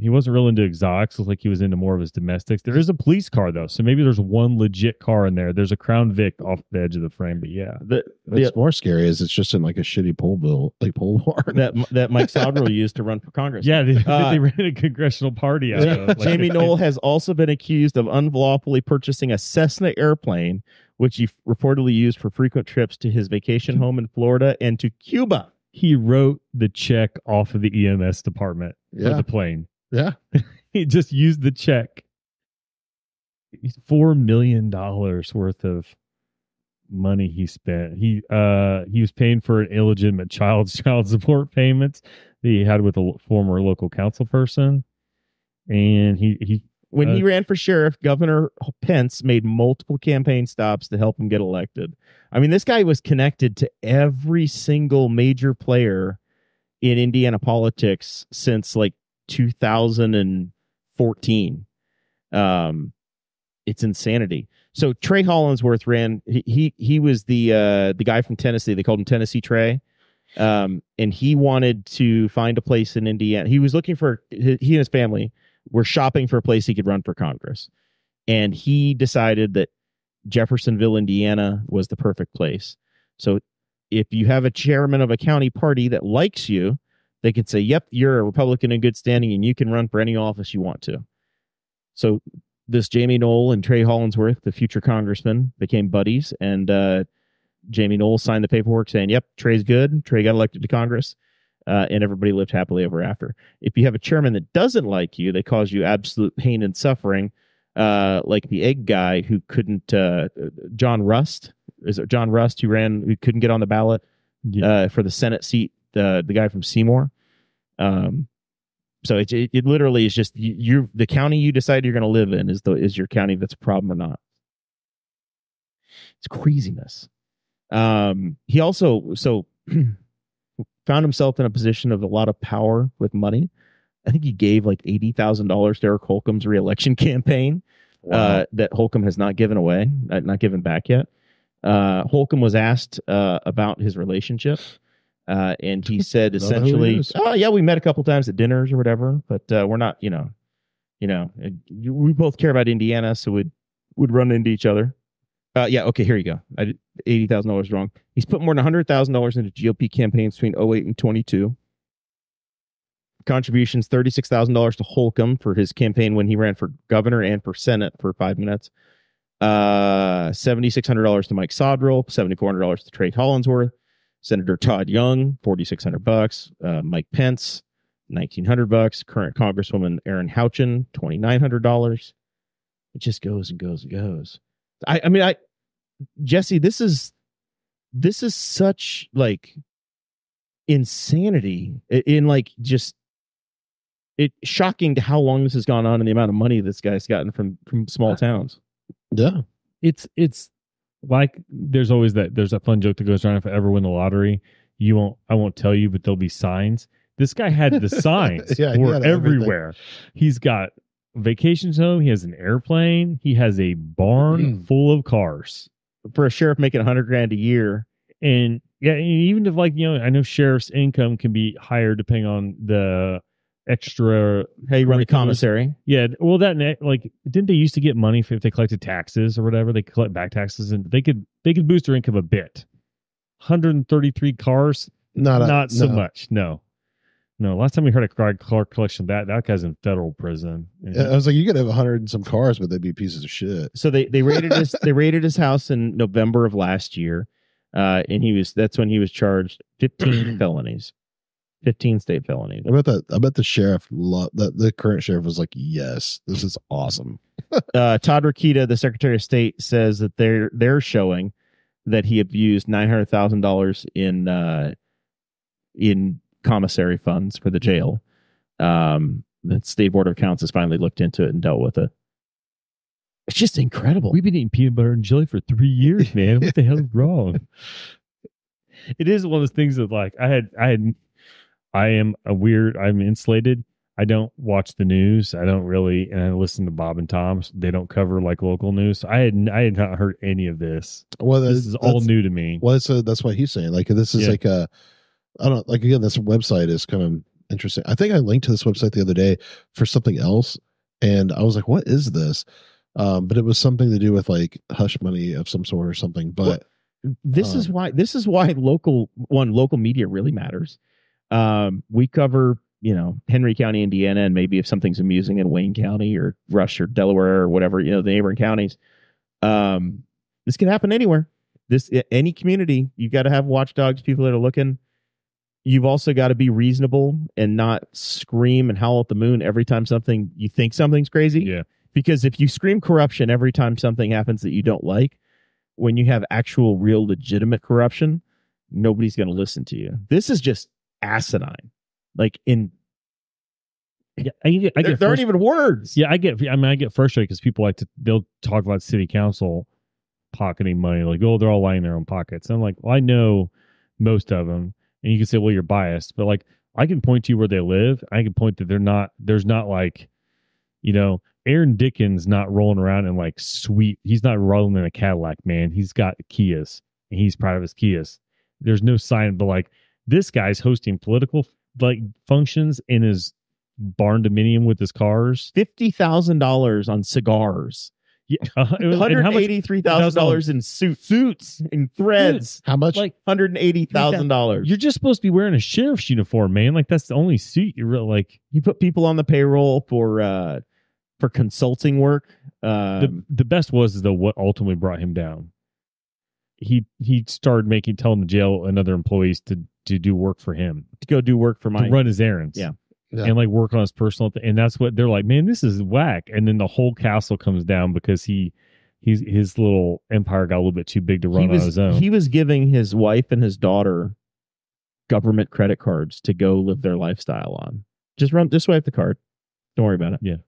He wasn't real into exotics. Looks like he was into more of his domestics. There is a police car though, so maybe there's one legit car in there. There's a Crown Vic off the edge of the frame, but yeah, what's more scary is it's just in like a shitty pole barn that Mike Sodrell used to run for Congress. Yeah, they ran a congressional party out of. Like, Jamie Knoll has also been accused of unlawfully purchasing a Cessna airplane, which he reportedly used for frequent trips to his vacation home in Florida and to Cuba. He wrote the check off of the EMS department for the plane. Yeah. He just used the check. $4 million worth of money he spent. He was paying for an illegitimate child support payments that he had with a former local council person. And he when he ran for sheriff, Governor Pence made multiple campaign stops to help him get elected. I mean, this guy was connected to every single major player in Indiana politics since like 2014. It's insanity. So Trey Hollinsworth ran. He was the guy from Tennessee. They called him Tennessee Trey. And he wanted to find a place in Indiana. He was looking for, he and his family were shopping for a place he could run for Congress. And he decided that Jeffersonville, Indiana was the perfect place. So if you have a chairman of a county party that likes you, they could say, yep, you're a Republican in good standing and you can run for any office you want to. So this Jamie Knoll and Trey Hollinsworth, the future congressman, became buddies. And Jamie Knoll signed the paperwork saying, yep, Trey's good. Trey got elected to Congress. And everybody lived happily ever after. If you have a chairman that doesn't like you, they cause you absolute pain and suffering, like the egg guy who couldn't, John Rust, who couldn't get on the ballot for the Senate seat, the guy from Seymour. So it literally is just the county you decide you're going to live in is your county that's a problem or not. It's craziness. He also found himself in a position of a lot of power with money. I think he gave like $80,000 to Eric Holcomb's reelection campaign. Wow. That Holcomb has not given away, not given back yet. Holcomb was asked about his relationship, and he said essentially, "Oh yeah, we met a couple times at dinners or whatever, but we're not, we both care about Indiana, so we'd run into each other." Yeah, okay, here you go. I did $80,000 wrong. He's put more than $100,000 into GOP campaigns between 08 and 22. Contributions, $36,000 to Holcomb for his campaign when he ran for governor and for Senate for 5 minutes. $7,600 to Mike Sodrell, $7,400 to Trey Collinsworth, Senator Todd Young, $4,600, Mike Pence, $1,900, current Congresswoman Erin Houchin, $2,900. It just goes and goes and goes. I mean, Jesse, this is such like insanity in like just it shocking to how long this has gone on and the amount of money this guy's gotten from small towns. Yeah. It's like there's that fun joke that goes around, if I ever win the lottery, I won't tell you, but there'll be signs. This guy had the signs Yeah, for everywhere. He's got vacations home, he has an airplane, he has a barn full of cars. For a sheriff making $100,000 a year. And yeah, even if like, I know sheriff's income can be higher depending on the extra how you run the commissary. Yeah, well, that like didn't they used to get money if they collected taxes or whatever? They collect back taxes and they could boost their income a bit. 133 cars, not so much. No. Last time we heard a car collection, that guy's in federal prison. I was like, you could have 100 and some cars, but they'd be pieces of shit. So they raided his house in November of last year, and that's when he was charged 15 felonies. 15 state felonies. I bet the sheriff the current sheriff was like, yes, this is awesome. Todd Rokita, the Secretary of State, says that they're showing that he abused $900,000 in commissary funds for the jail. The State Board of Accounts has finally looked into it and dealt with it. It's just incredible. We've been eating peanut butter and jelly for 3 years, man. What the hell is wrong? It is one of those things that like I'm insulated. I don't watch the news. I don't really, and I listen to Bob and Tom. They don't cover like local news. So I had not heard any of this. Well, this is all new to me. Well, that's what he's saying. Like this is like I don't like again. This website is kind of interesting. I think I linked to this website the other day for something else, and I was like, "What is this?" But it was something to do with like hush money of some sort or something. But this is why local media really matters. We cover, Henry County, Indiana, and maybe if something's amusing in Wayne County or Rush or Delaware or whatever, the neighboring counties. This can happen anywhere. Any community, you've got to have watchdogs, people that are looking. You've also got to be reasonable and not scream and howl at the moon every time you think something's crazy. Yeah. Because if you scream corruption every time something happens that you don't like, when you have actual, real, legitimate corruption, nobody's going to listen to you. This is just asinine. Like there aren't even words. Yeah, I get frustrated because people they'll talk about city council pocketing money, like, oh, they're all lying in their own pockets. And I'm like, well, I know most of them, and you can say, well, you're biased, but like, I can point to you where they live. I can point that there's not like, Aaron Dickens not rolling around in like he's not rolling in a Cadillac, man. He's got Kias and he's proud of his Kias. There's no sign, but like this guy's hosting political like functions in his barn dominium with his cars. $50,000 on cigars. Yeah, $183,000 in suits and threads. How much? Like $180,000. You're just supposed to be wearing a sheriff's uniform, man. Like that's the only suit you really like. You put people on the payroll for consulting work. The best was though what ultimately brought him down. He started telling the jail and other employees to do work for him, to go do work for to run his errands. Yeah. And like work on his personal and that's what they're like, man, this is whack. And then the whole castle comes down because his little empire got a little bit too big to run on his own. He was giving his wife and his daughter government credit cards to go live their lifestyle on. Just swipe the card. Don't worry about it. Yeah.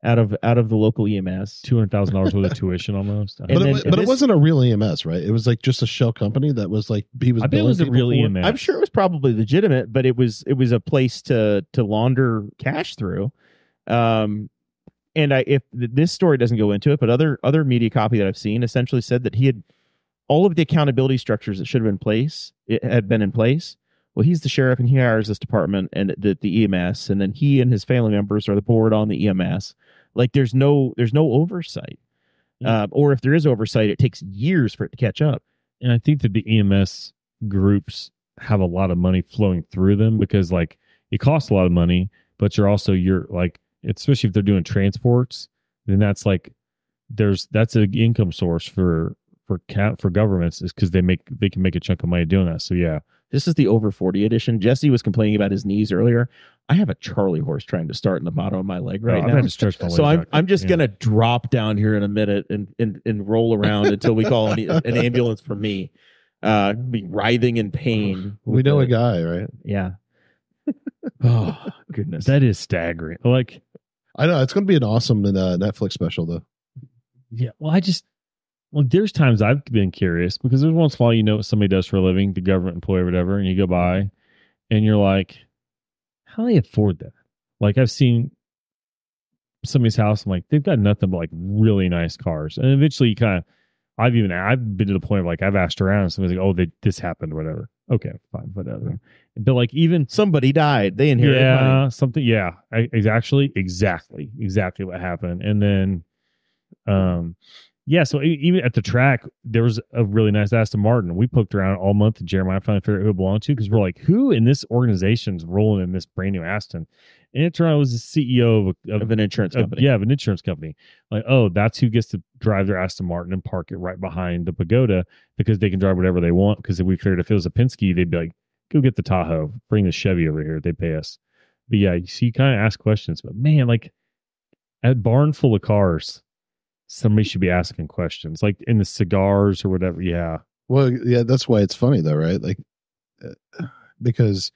Out of the local EMS, $200,000 worth of tuition almost. But it wasn't a real EMS, right? It was like just a shell company that was like he was. I bet it was a real EMS. I'm sure it was probably legitimate, but it was a place to launder cash through. And if this story doesn't go into it, but other media copy that I've seen essentially said that he had all of the accountability structures that should have been in place. Well, he's the sheriff and he hires this department and the EMS, and then he and his family members are the board on the EMS. Like there's no oversight. or if there is oversight, it takes years for it to catch up. And I think that the EMS groups have a lot of money flowing through them because like it costs a lot of money, but you're like, especially if they're doing transports, then that's like that's an income source for governments is because they can make a chunk of money doing that. So yeah. This is the over 40 edition. Jesse was complaining about his knees earlier. I have a Charlie horse trying to start in the bottom of my leg right now. I've had to stretch my leg So back. I'm just gonna drop down here in a minute and roll around until we call an ambulance for me. Be writhing in pain. We know a guy, right? Yeah. Oh goodness, that is staggering. Like I know it's going to be an awesome Netflix special though. Yeah. Well, there's times I've been curious because there's once in a while, you know what somebody does for a living, the government employee or whatever, and you go by and you're like, how do they afford that? Like I've seen somebody's house, I'm like, they've got nothing but like really nice cars. And eventually I've been to the point of like, I've asked around and somebody's like, oh, this happened or whatever. Okay, fine, whatever. But like even somebody died, they inherited money. Something. Yeah, exactly what happened. And then, yeah, so even at the track, there was a really nice Aston Martin. We poked around all month, and Jeremiah finally figured out who it belonged to because we're like, who in this organization's rolling in this brand new Aston? And it turned out it was the CEO of an insurance company. Of an insurance company. Like, oh, that's who gets to drive their Aston Martin and park it right behind the pagoda because they can drive whatever they want. Because if we figured if it was a Penske, they'd be like, go get the Tahoe, bring the Chevy over here. They pay us. But yeah, so you kind of ask questions. But man, like, at a barn full of cars, somebody should be asking questions, like in the cigars or whatever. Yeah. Well, yeah, that's why it's funny though, right? Like, because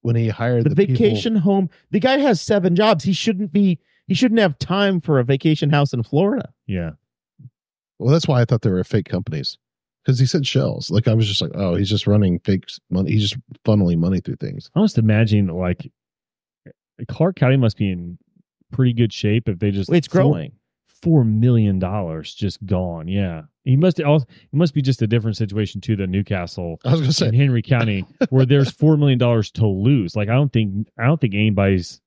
when he hired the vacation home, the guy has 7 jobs. He shouldn't have time for a vacation house in Florida. Yeah. Well, that's why I thought they were fake companies because he said shells. Like I was just like, oh, he's just running fake money. He's just funneling money through things. I was imagining like Clark County must be in pretty good shape if they just it's growing. $4 million just gone. Yeah. He must be just a different situation too than Newcastle. I was going to say in Henry County where there's $4 million to lose. Like I don't think anybody's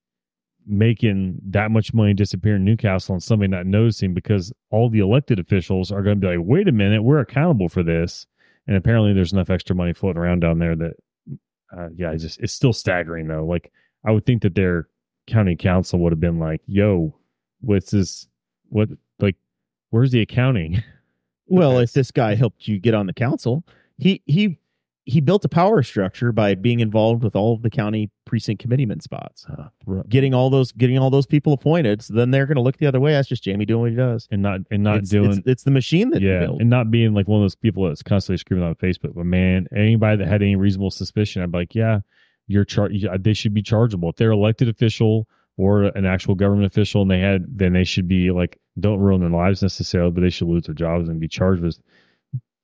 making that much money disappear in Newcastle and somebody not noticing because all the elected officials are going to be like, wait a minute, we're accountable for this. And apparently there's enough extra money floating around down there that it's still staggering though. Like I would think that their county council would have been like, yo, what's this? What, like, where's the accounting? Well, if this guy helped you get on the council, he built a power structure by being involved with all of the county precinct committeeman spots, getting all those people appointed. So then they're going to look the other way. That's just Jamie doing what he does, and not doing. It's the machine that he built. And not being like one of those people that's constantly screaming on Facebook. But man, anybody that had any reasonable suspicion, I'd be like, yeah, they should be chargeable if they're elected official or an actual government official, and then they should be like, don't ruin their lives necessarily, but they should lose their jobs and be charged with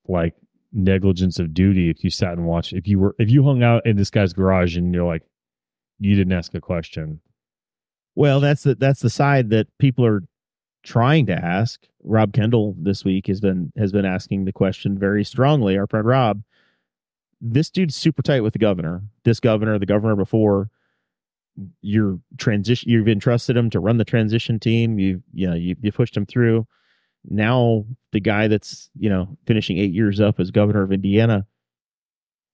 like negligence of duty. If you sat and watched, if you hung out in this guy's garage and you're like, you didn't ask a question. Well, that's the side that people are trying to ask. Rob Kendall this week has been asking the question very strongly. Our friend Rob, this dude's super tight with the governor. This governor, the governor before. You've entrusted him to run the transition team. You pushed him through. Now the guy that's finishing 8 years up as governor of Indiana,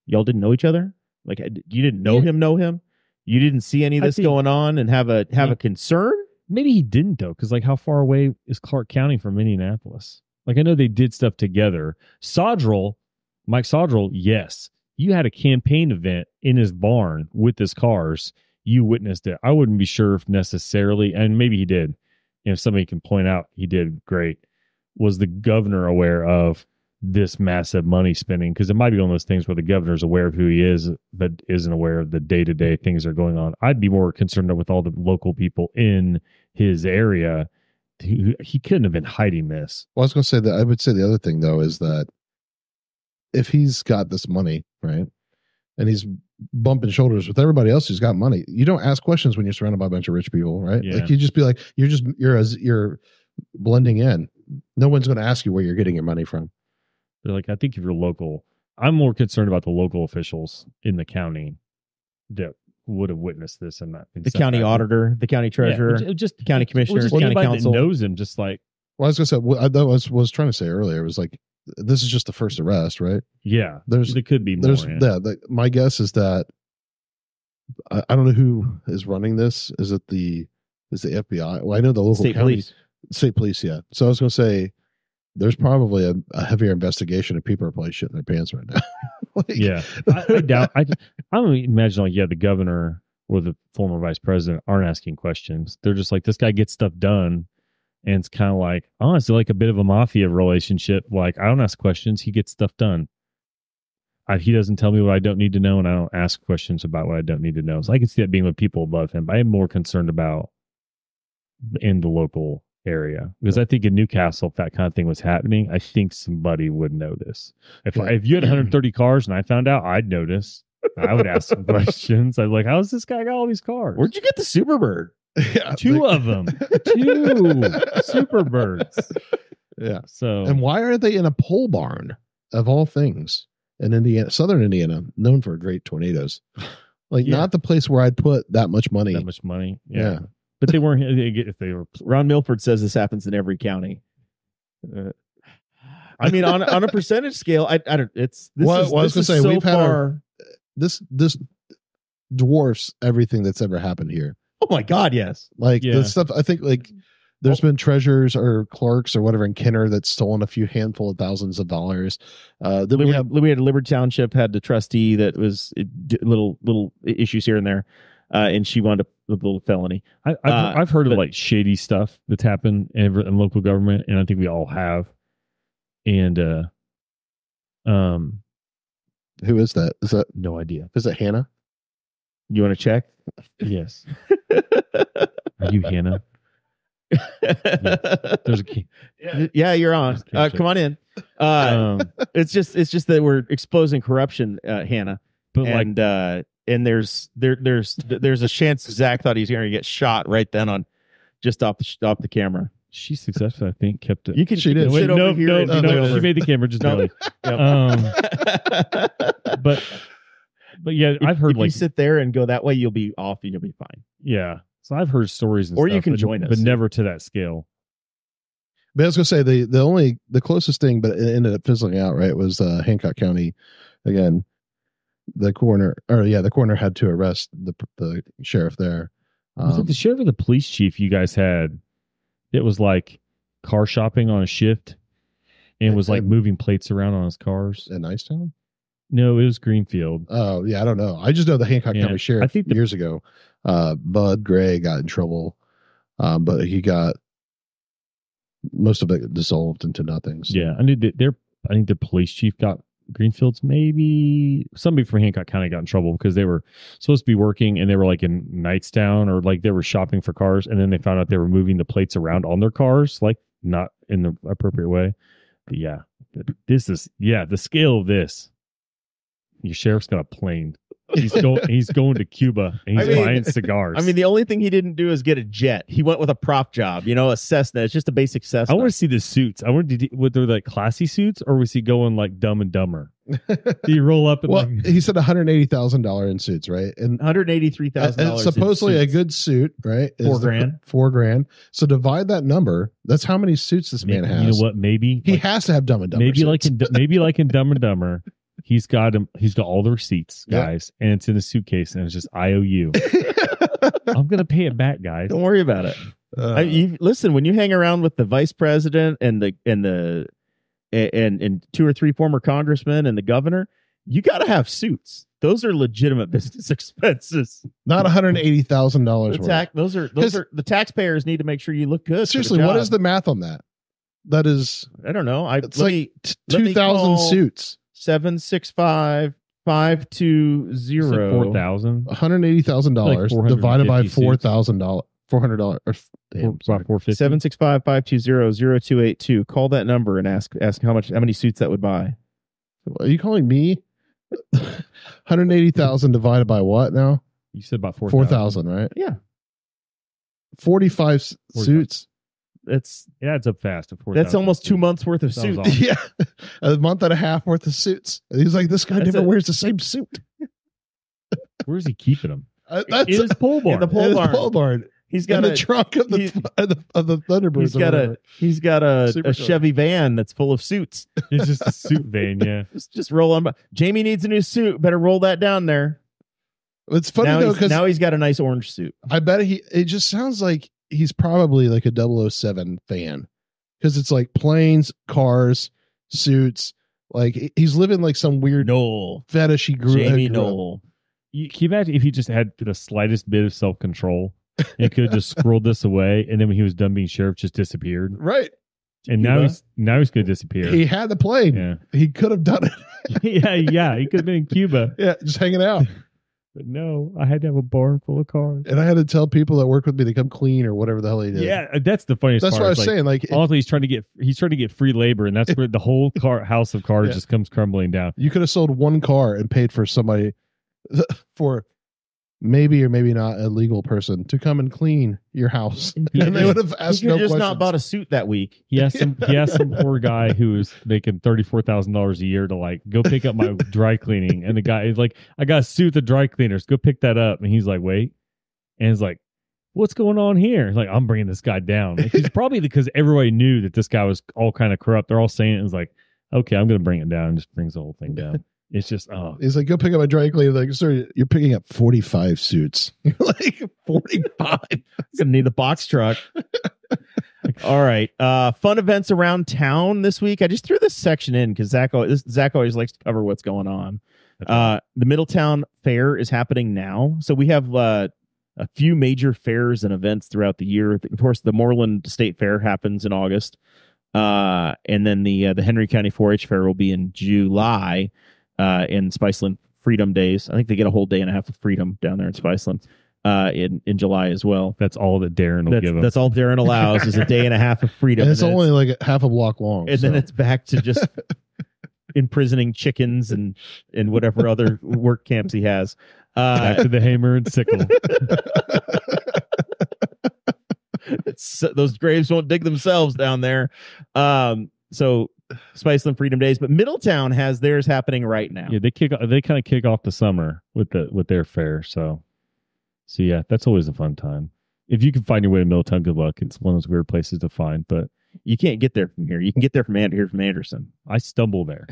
y'all didn't know each other. Like you didn't know him. You didn't see any of this going on and have a concern. Maybe he didn't though, because like how far away is Clark County from Indianapolis? Like I know they did stuff together. Mike Sodrell, yes, you had a campaign event in his barn with his cars. You witnessed it. I wouldn't be sure if necessarily, and maybe he did. If somebody can point out he did, great. Was the governor aware of this massive money spending? Because it might be one of those things where the governor's aware of who he is, but isn't aware of the day-to-day things that are going on. I'd be more concerned with all the local people in his area. He couldn't have been hiding this. Well, I was going to say that I would say the other thing, though, is that if he's got this money, right, and he's bumping shoulders with everybody else who's got money, you don't ask questions when you're surrounded by a bunch of rich people, right? Yeah. Like you just be like, you're blending in. No one's going to ask you where you're getting your money from. They're like, I think if you're local, I'm more concerned about the local officials in the county that would have witnessed this and not the county auditor, the county treasurer, just the county commissioner, just the county anybody council that knows him. Just like, Well, I was gonna say what I was trying to say earlier was like this is just the first arrest, right? Yeah, there could be more. My guess is that I don't know who is running this. Is the FBI? Well, I know the local state police. Yeah. So I was gonna say there's probably a heavier investigation of people are probably shitting their pants right now. Yeah, I doubt. I don't imagine the governor or the former vice president aren't asking questions. They're just like, this guy gets stuff done. And it's kind of like, honestly, like a bit of a mafia relationship. Like, I don't ask questions. He gets stuff done. He doesn't tell me what I don't need to know, and I don't ask questions about what I don't need to know. So I can see that being with people above him. But I am more concerned about in the local area. Because I think in Newcastle, if that kind of thing was happening, I think somebody would notice. If you had 130 cars and I found out, I'd notice. I would ask some questions. I'd be like, how's this guy got all these cars? Where'd you get the Superbird? Yeah, two of them. Two Superbirds. Yeah. So, and why are they in a pole barn of all things in Indiana, southern Indiana, known for great tornadoes? Like, not the place where I'd put that much money. Yeah. But they weren't. If they were, Ron Milford says this happens in every county. I mean, on a percentage scale, I don't. It's this. Well, is, I was this going to say we've far, had this dwarfs everything that's ever happened here. Oh my God, yes. Like the stuff, I think like there's been treasurers or clerks or whatever in Kenner that's stolen a few handful of thousands of dollars. We had Liberty Township had the trustee that was little issues here and there. And she wound up with a little felony. I've heard of like shady stuff that's happened in local government, and I think we all have. And who is that? Is that no idea? Is it Hannah? You want to check? Yes. Are you Hannah? There's a key. Yeah, you're on. Come on in. It's just that we're exposing corruption, Hannah. But and there's a chance Zach thought he was going to get shot right then on just off the camera. She successfully, I think, kept it. You can. She did. Sit over here. No, she made the camera just barely. But yeah, I've heard if you sit there and go that way, you'll be off and you'll be fine. Yeah. So I've heard stories and or stuff, you can join us, but never to that scale. But I was going to say the closest thing, but it ended up fizzling out. Right, was Hancock County. Again, the coroner had to arrest the sheriff there. Was it the sheriff or the police chief you guys had? It was like car shopping on a shift, and was like moving plates around on his cars in Nicetown. No, it was Greenfield. Oh yeah, I don't know. I just know the Hancock County sheriff. I think years ago, Bud Gray got in trouble, but he got most of it dissolved into nothing. So. Yeah, I think the police chief got Greenfield's. Maybe somebody from Hancock County got in trouble because they were supposed to be working and they were like in Knightstown or like they were shopping for cars, and then they found out they were moving the plates around on their cars, like not in the appropriate way. But yeah, this is the scale of this. Your sheriff's got a plane. He's going to Cuba and he's buying cigars. I mean, the only thing he didn't do is get a jet. He went with a prop job, a Cessna. It's just a basic Cessna. I want to see the suits. I want to were they like classy suits, or was he going like Dumb and Dumber? Do you roll up? And he said $180,000 in suits, right? And $183,000. Supposedly a good suit, right? $4,000. $4,000. So divide that number. That's how many suits this man has. You know what? Maybe he has to have Dumb and Dumber. Maybe like in Dumb and Dumber. He's got all the receipts, guys, and it's in a suitcase, and it's just IOU. I'm gonna pay it back, guys. Don't worry about it. Listen, when you hang around with the vice president and two or three former congressmen and the governor, you got to have suits. Those are legitimate business expenses. Not $180,000. Those are the taxpayers need to make sure you look good. Seriously, what is the math on that? That is, I don't know. It's like 2,000 suits. 765-520. $180,000 divided by $4,000. $400. About 450. 765-520-0282. Call that number and ask how many suits that would buy. Are you calling me? 180,000 divided by what now? You said about 4,000, right? Yeah. 45 suits. It's up fast. That's almost 2 months worth of suits. Awesome. Yeah, a month and a half worth of suits. And he's like, this guy never wears the same suit. Where's he keeping them? That's in his pole barn. In the pole barn. He's got in the trunk of the Thunderbirds. He's got a Supercar. Chevy van that's full of suits. It's just a suit van, yeah. Just roll on by. Jamie needs a new suit. Better roll that down there. It's funny though, because now he's got a nice orange suit. I bet it just sounds like he's probably like a 007 fan, because it's like planes, cars, suits. Like he's living like some weird Noel fetish he grew. Jamie grew up. Noel. Can you imagine if he just had the slightest bit of self-control and could have just scrolled this away, and then when he was done being sheriff, just disappeared? Right. And now he's going to disappear. He had the plane. Yeah. He could have done it. yeah. He could have been in Cuba. Yeah, just hanging out. But no, I had to have a barn full of cars. And I had to tell people that work with me to come clean or whatever the hell he did. Yeah, that's the funniest That's part. what I was saying. Like, honestly, he's trying to get free labor, and that's where the whole house of cards just comes crumbling down. you could have sold one car and paid for somebody, for maybe or maybe not a legal person, to come and clean your house. And they would have asked You no just questions. not bought a suit that week. He has some poor guy who is making $34,000 a year to like go pick up my dry cleaning, and the guy is like, "I got a suit at the dry cleaners. Go pick that up." And he's like, "Wait," and he's like, "What's going on here?" He's like, "I'm bringing this guy down." Like, he's probably because everybody knew that this guy was all kind of corrupt. They're all saying it was like, "Okay, I'm going to bring it down," and just brings the whole thing down. It's just He's like, go pick up my dry cleaner. Like, sir, you're picking up 45 suits. You're like, 45. Gonna need the box truck. All right. Fun events around town this week. I just threw this section in because Zach always likes to cover what's going on. The Middletown Fair is happening now. So we have a few major fairs and events throughout the year. Of course, the Moreland State Fair happens in August. And then the Henry County 4-H Fair will be in July. In Spiceland Freedom Days. I think they get a whole day and a half of freedom down there in Spiceland in July as well. that's all that Darren will give him. That's all Darren allows is a day and a half of freedom. And it's only like half a block long. and then it's back to just imprisoning chickens and whatever other work camps he has. Back to the hammer and sickle. Those graves won't dig themselves down there. So Spiceland Freedom Days, but Middletown has theirs happening right now. Yeah, they kind of kick off the summer with their fair. So yeah, that's always a fun time. If you can find your way to Middletown, good luck. It's one of those weird places to find, but You can't get there from here. You can get there from Anderson. I stumble there.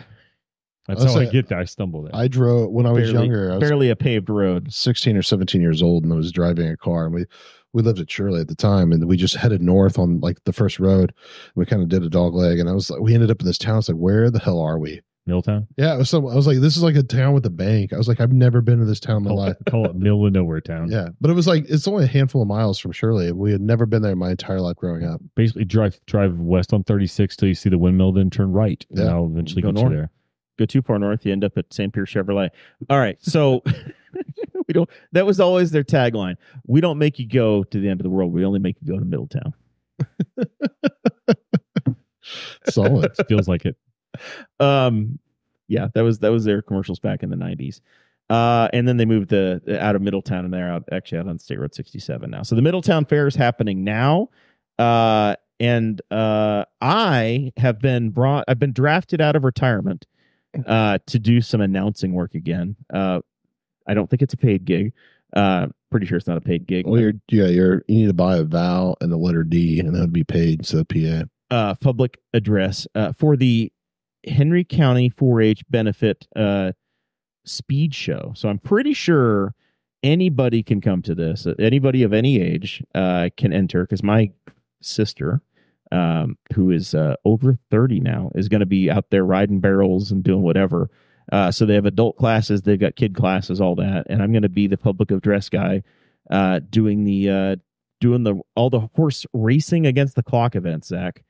That's I'll how I say- get there. I stumble there. I drove when I was younger. I was Barely a paved road. 16 or 17 years old, and I was driving a car, and we lived at Shirley at the time, and we just headed north on like the first road. We kind of did a dog leg, and I was like, we ended up in this town. It's like, where the hell are we? Middletown? Yeah, I was like, this is like a town with a bank. I was like, I've never been to this town in my life. Call it middle of nowhere town. Yeah, but it was like, it's only a handful of miles from Shirley. We had never been there my entire life growing up. Basically, drive west on 36 till you see the windmill, then turn right. Yeah. And I'll eventually Go get north. you there. Go too far north, you end up at St. Pierre Chevrolet. All right, so that was always their tagline. We don't make you go to the end of the world. We only make you go to Middletown. Solid. Feels like it. Yeah, that was their commercials back in the 90s. And then they moved out of Middletown, and they're out on State Road 67 now. So the Middletown Fair is happening now. And I've been drafted out of retirement to do some announcing work again. I don't think it's a paid gig. Pretty sure it's not a paid gig. Well, you need to buy a vowel and the letter D, and that would be paid. So PA. Public address for the Henry County 4-H benefit speed show. So I'm pretty sure anybody can come to this. Anybody of any age can enter, because my sister, who is over 30 now, is going to be out there riding barrels and doing whatever. So they have adult classes, they've got kid classes, all that, and I'm going to be the public address guy, doing all the horse racing against the clock events, Zach.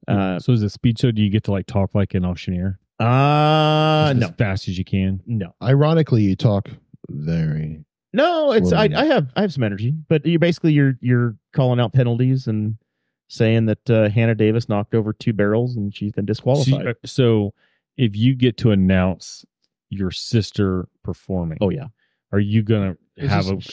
So is it a speed show? Do you get to like talk like an auctioneer? No, As fast as you can. no. Ironically, you talk very. No, it's Slowly. I have some energy, but you're calling out penalties and saying that Hannah Davis knocked over 2 barrels and she's been disqualified. So if you get to announce your sister performing, Oh yeah, are you gonna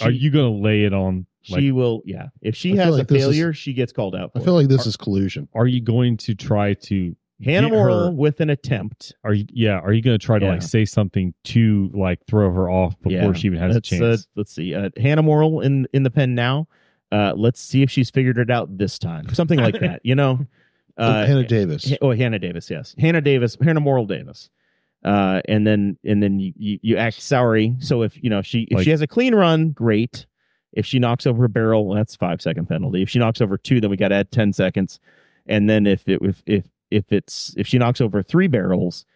are you gonna lay it on? she will. Yeah, if she I feel has like a this failure, she gets called out. I For feel it. like this is collusion. Are you going to try to Hannah get her- Morrell with an attempt. Are you going to try to Yeah. like say something to like throw her off before Yeah. she even has a chance? Let's see. Hannah Morrell in the pen now. Let's see if she's figured it out this time. Something like that, Hannah Davis. Hannah Davis, yes. Hannah Morrell Davis. And then you act sorry. So if she has a clean run, great. If she knocks over a barrel, well, that's 5-second penalty. If she knocks over 2, then we got to add 10 seconds. And then if she knocks over 3 barrels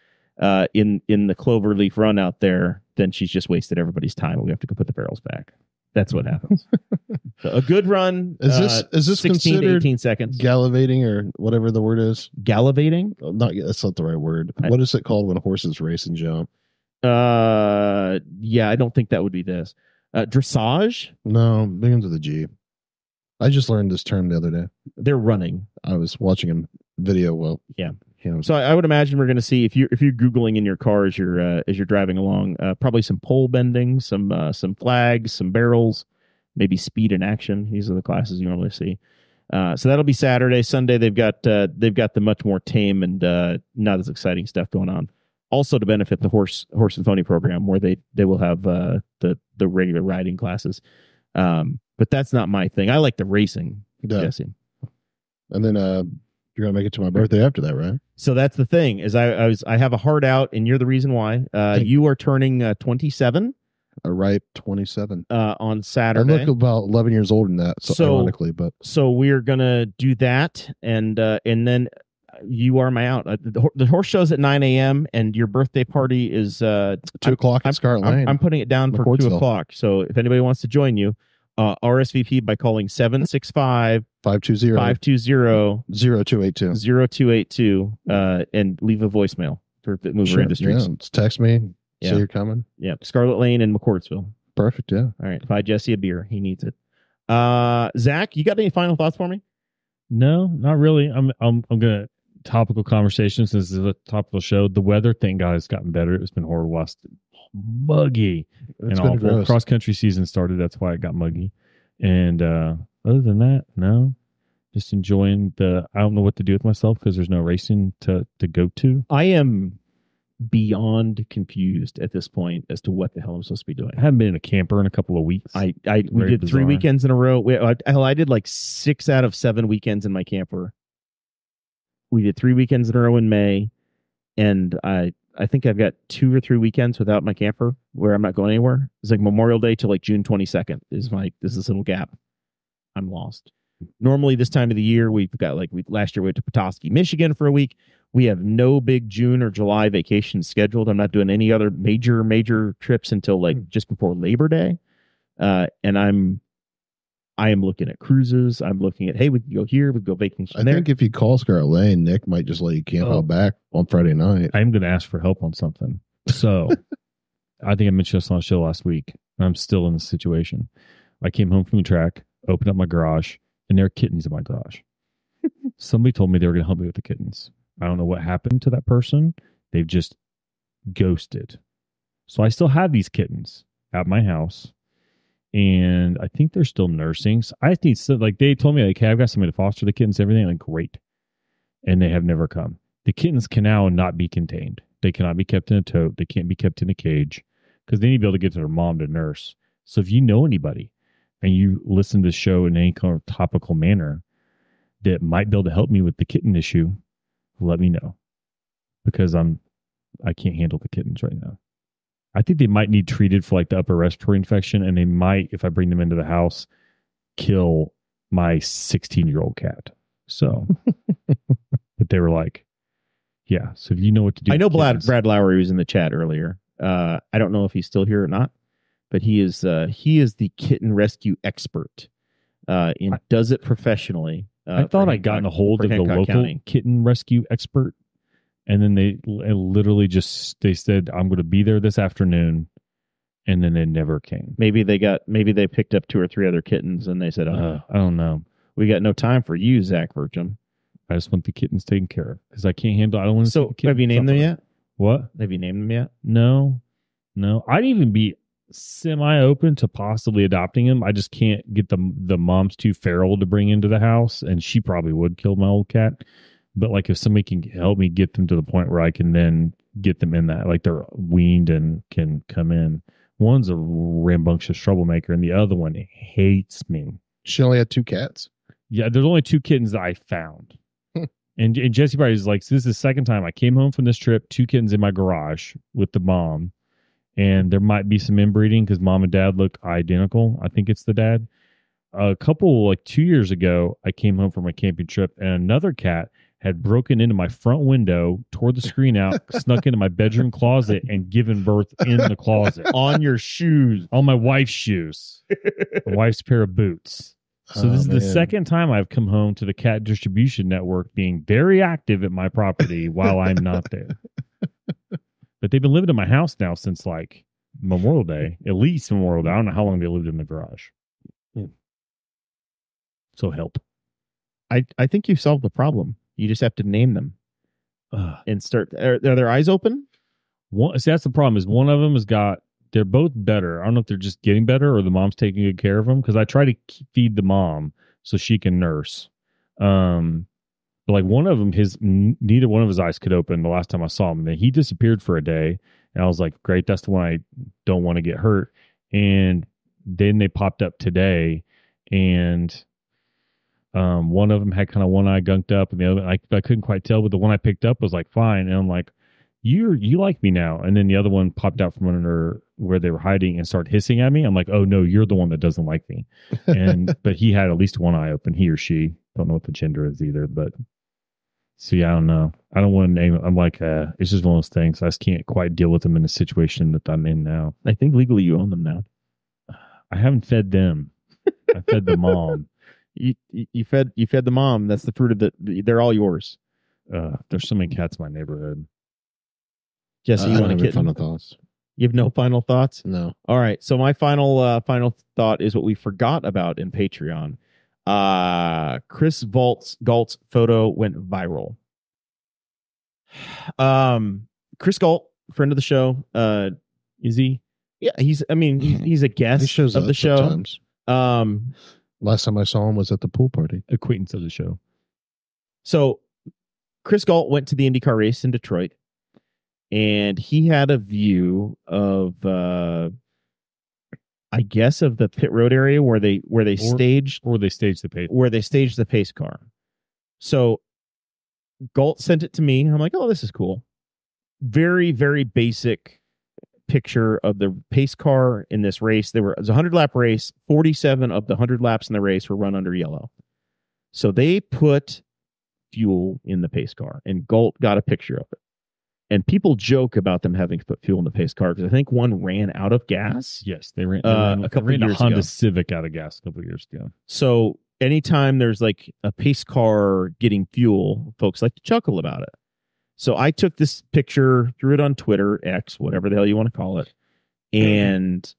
in the cloverleaf run out there, then she's just wasted everybody's time, and we have to go put the barrels back. That's what happens. So a good run. Is this 16 considered to 18 seconds? Gallivating or whatever the word is? Gallivating? That's not the right word. What is it called when horses race and jump? Yeah, I don't think that would be this. Dressage? No, begins with a G. I just learned this term the other day. They're running. I was watching a video. Well, yeah. So I would imagine we're going to see if you're Googling in your car as you're driving along, probably some pole bending, some flags, some barrels, maybe speed and action. These are the classes you normally see. So that'll be Saturday. Sunday they've got the much more tame and not as exciting stuff going on. Also to benefit the horse and pony program, where they will have the regular riding classes. But that's not my thing. I like the racing. Yeah. Jesse. And then you're gonna make it to my birthday after that, right? So that's the thing. Is I have a heart out, and you're the reason why. You are turning 27. A ripe 27 on Saturday. I look about 11 years older than that, so ironically, but so we're gonna do that, and then you are my out. The horse show's at 9 a.m. and your birthday party is 2 o'clock at Scarlet Lane. I'm putting it down for 2 o'clock. So if anybody wants to join you, RSVP by calling 765-520-0282 and leave a voicemail for Mover Industries. Yeah, text me. Say you're coming. Yeah, Scarlet Lane in McCordsville. Perfect. Yeah. All right. Buy Jesse a beer. He needs it. Zach, you got any final thoughts for me? No, not really. I'm gonna topical conversations. This is a topical show. The weather, thank God, has gotten better. It's been horrible. Last muggy and awful. Cross country season started. That's why it got muggy. And other than that, no. Just enjoying I don't know what to do with myself because there's no racing to go to. I am beyond confused at this point as to what the hell I'm supposed to be doing. I haven't been in a camper in a couple of weeks. We did 3 weekends in a row. I did like 6 out of 7 weekends in my camper. We did 3 weekends in a row in May, and I think I've got 2 or 3 weekends without my camper where I'm not going anywhere. It's like Memorial Day to like June 22nd is this little gap. I'm lost. Normally this time of the year we've got last year we went to Petoskey, Michigan for a week. We have no big June or July vacations scheduled. I'm not doing any other major trips until just before Labor Day. And I am looking at cruises. I'm looking at, hey, we can go here, we can go vacation there. I think if you call Scarlet Lane, Nick might just let you camp out back on Friday night. I'm going to ask for help on something. So I think I mentioned this on a show last week. I'm still in this situation. I came home from the track, opened up my garage, and there are kittens in my garage. Somebody told me they were going to help me with the kittens. I don't know what happened to that person. They've just ghosted. So I still have these kittens at my house. And I think they're still nursing. So I think they told me hey, I've got somebody to foster the kittens, everything. Like, great. And they have never come. The kittens can now not be contained. They cannot be kept in a tote. They can't be kept in a cage because they need to be able to get to their mom to nurse. So if you know anybody and you listen to the show in any kind of topical manner that might be able to help me with the kitten issue, let me know, because I can't handle the kittens right now. I think they might need treated for the upper respiratory infection, and they might, if I bring them into the house, kill my 16-year-old cat. So, but they were yeah. So if you know what to do, I know Brad Lowry was in the chat earlier. I don't know if he's still here or not, but he is the kitten rescue expert. Does it professionally. I thought I'd gotten a hold of the local kitten rescue expert, and then they literally they said, I'm going to be there this afternoon, and then they never came. Maybe they picked up 2 or 3 other kittens, and they said, I don't know. We got no time for you, Zach Burcham. I just want the kittens taken care of because I can't handle. I don't want to. So have you named them yet? What? Have you named them yet? No. I'd even be semi-open to possibly adopting him. I just can't get the mom's too feral to bring into the house, and she probably would kill my old cat. But if somebody can help me get them to the point where I can then get them in that, they're weaned and can come in. One's a rambunctious troublemaker, and the other one hates me. She only had 2 cats. Yeah, there's only 2 kittens that I found. And Jesse Bryce is like, so this is the second time I came home from this trip, 2 kittens in my garage with the mom. And there might be some inbreeding because mom and dad look identical. I think it's the dad. A couple, like 2 years ago, I came home from a camping trip and another cat had broken into my front window, tore the screen out, snuck into my bedroom closet, and given birth in the closet. On your shoes. On my wife's shoes. My wife's pair of boots. So this is the second time I've come home to the cat distribution network being very active at my property while I'm not there. But they've been living in my house now since like Memorial Day, at least Memorial Day. I don't know how long they lived in the garage. Yeah. So help. I think you've solved the problem. You just have to name them and start. Are their eyes open? See, that's the problem. Is one of them has got. They're both better. I don't know if they're just getting better or the mom's taking good care of them. Because I try to feed the mom so she can nurse. But like one of them, neither one of his eyes could open the last time I saw him. And then he disappeared for a day, and I was like, "Great, that's the one I don't want to get hurt." And then they popped up today, and one of them had kind of one eye gunked up, and the other I couldn't quite tell, but the one I picked up was like fine, and I'm like, you like me now. And then the other one popped out from under where they were hiding and started hissing at me. I'm like, oh no, you're the one that doesn't like me. And but he had at least one eye open, he or she. Don't know what the gender is either, but so yeah, I don't know. I don't want to name it. I'm like, it's just one of those things. I just can't quite deal with them in the situation that I'm in now. I think legally you own them now. I haven't fed them. I fed the mom. You fed the mom. That's the fruit of they're all yours. There's so many cats in my neighborhood. Jesse, you want to get final thoughts? You have no final thoughts? No. All right. So my final thought is what we forgot about in Patreon. Chris Galt's photo went viral. Chris Galt, friend of the show. Is he? Yeah, he's a guest He shows of up the show. sometimes. Last time I saw him was at the pool party. Acquaintance of the show. So Chris Galt went to the IndyCar race in Detroit, and he had a view of I guess of the pit road area where they staged the pace car. So Galt sent it to me. I'm like, oh, this is cool. Very, very basic picture of the pace car in this race. It was a 100-lap race. 47 of the 100 laps in the race were run under yellow. So they put fuel in the pace car, and Galt got a picture of it. And people joke about them having to put fuel in the pace car because I think one ran out of gas. Yes, they ran a couple ran years a Honda ago. Civic out of gas a couple of years ago. So anytime there's like a pace car getting fuel, folks like to chuckle about it. So I took this picture, threw it on Twitter, X, whatever the hell you want to call it, and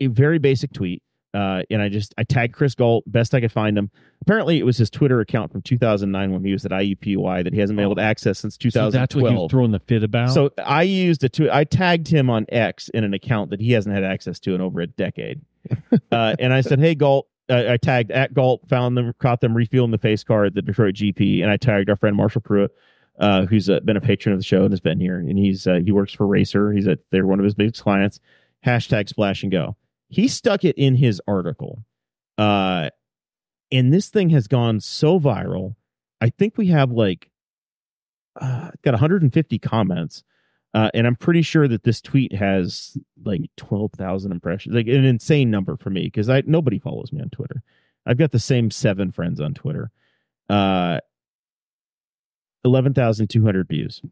a very basic tweet. And I tagged Chris Galt best I could find him. Apparently, it was his Twitter account from 2009 when he was at IUPUI that he hasn't been able to access since 2012. So that's what he was throwing the fit about? So I used I tagged him on X in an account that he hasn't had access to in over a decade. And I said, hey, Galt. I tagged at Galt, caught them refueling the face car at the Detroit GP, and I tagged our friend Marshall Pruitt, who's been a patron of the show and has been here, and he works for Racer. They're one of his biggest clients. Hashtag Splash and Go. He stuck it in his article, and this thing has gone so viral. I think we have got 150 comments, and I'm pretty sure that this tweet has like 12,000 impressions, like an insane number for me because nobody follows me on Twitter. I've got the same 7 friends on Twitter. 11,200 views.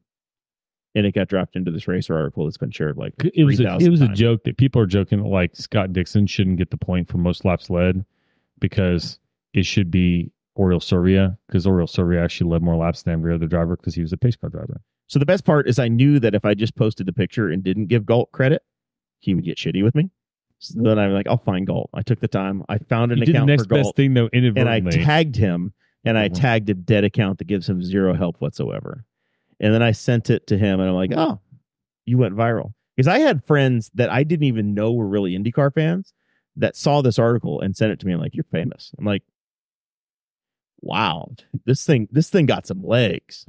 And it got dropped into this Racer article that's been shared like it was 3,000 a times. joke that people are joking that like Scott Dixon shouldn't get the point for most laps led because it should be Oriol Servia, because Oriol Servia actually led more laps than every other driver because he was a pace car driver. So the best part is I knew that if I just posted the picture and didn't give Galt credit, he would get shitty with me. So then I'm like, I'll find Galt. I took the time. I found an account for Galt. Best thing though, and I inadvertently. tagged him, and I tagged a dead account that gives him zero help whatsoever. And then I sent it to him, and I'm like, oh, you went viral. Because I had friends that I didn't even know were really IndyCar fans that saw this article and sent it to me. I'm like, you're famous. I'm like, wow, this thing got some legs.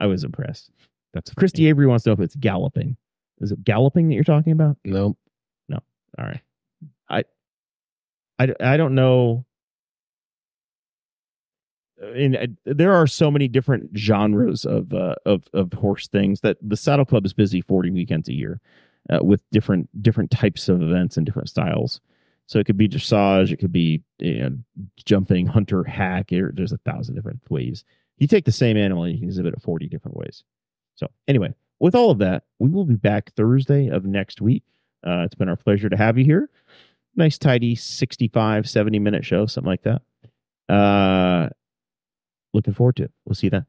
I was impressed. That's Christy Avery wants to know if it's galloping. Is it galloping that you're talking about? Nope. No. All right. I don't know. There are so many different genres of horse things that the Saddle Club is busy 40 weekends a year with different types of events and different styles. So it could be dressage, it could be jumping, hunter, hack. There's 1,000 different ways. You take the same animal and you can exhibit it 40 different ways. So anyway, with all of that, we will be back Thursday of next week. It's been our pleasure to have you here. Nice, tidy 65, 70-minute show, something like that. Looking forward to it. We'll see you then.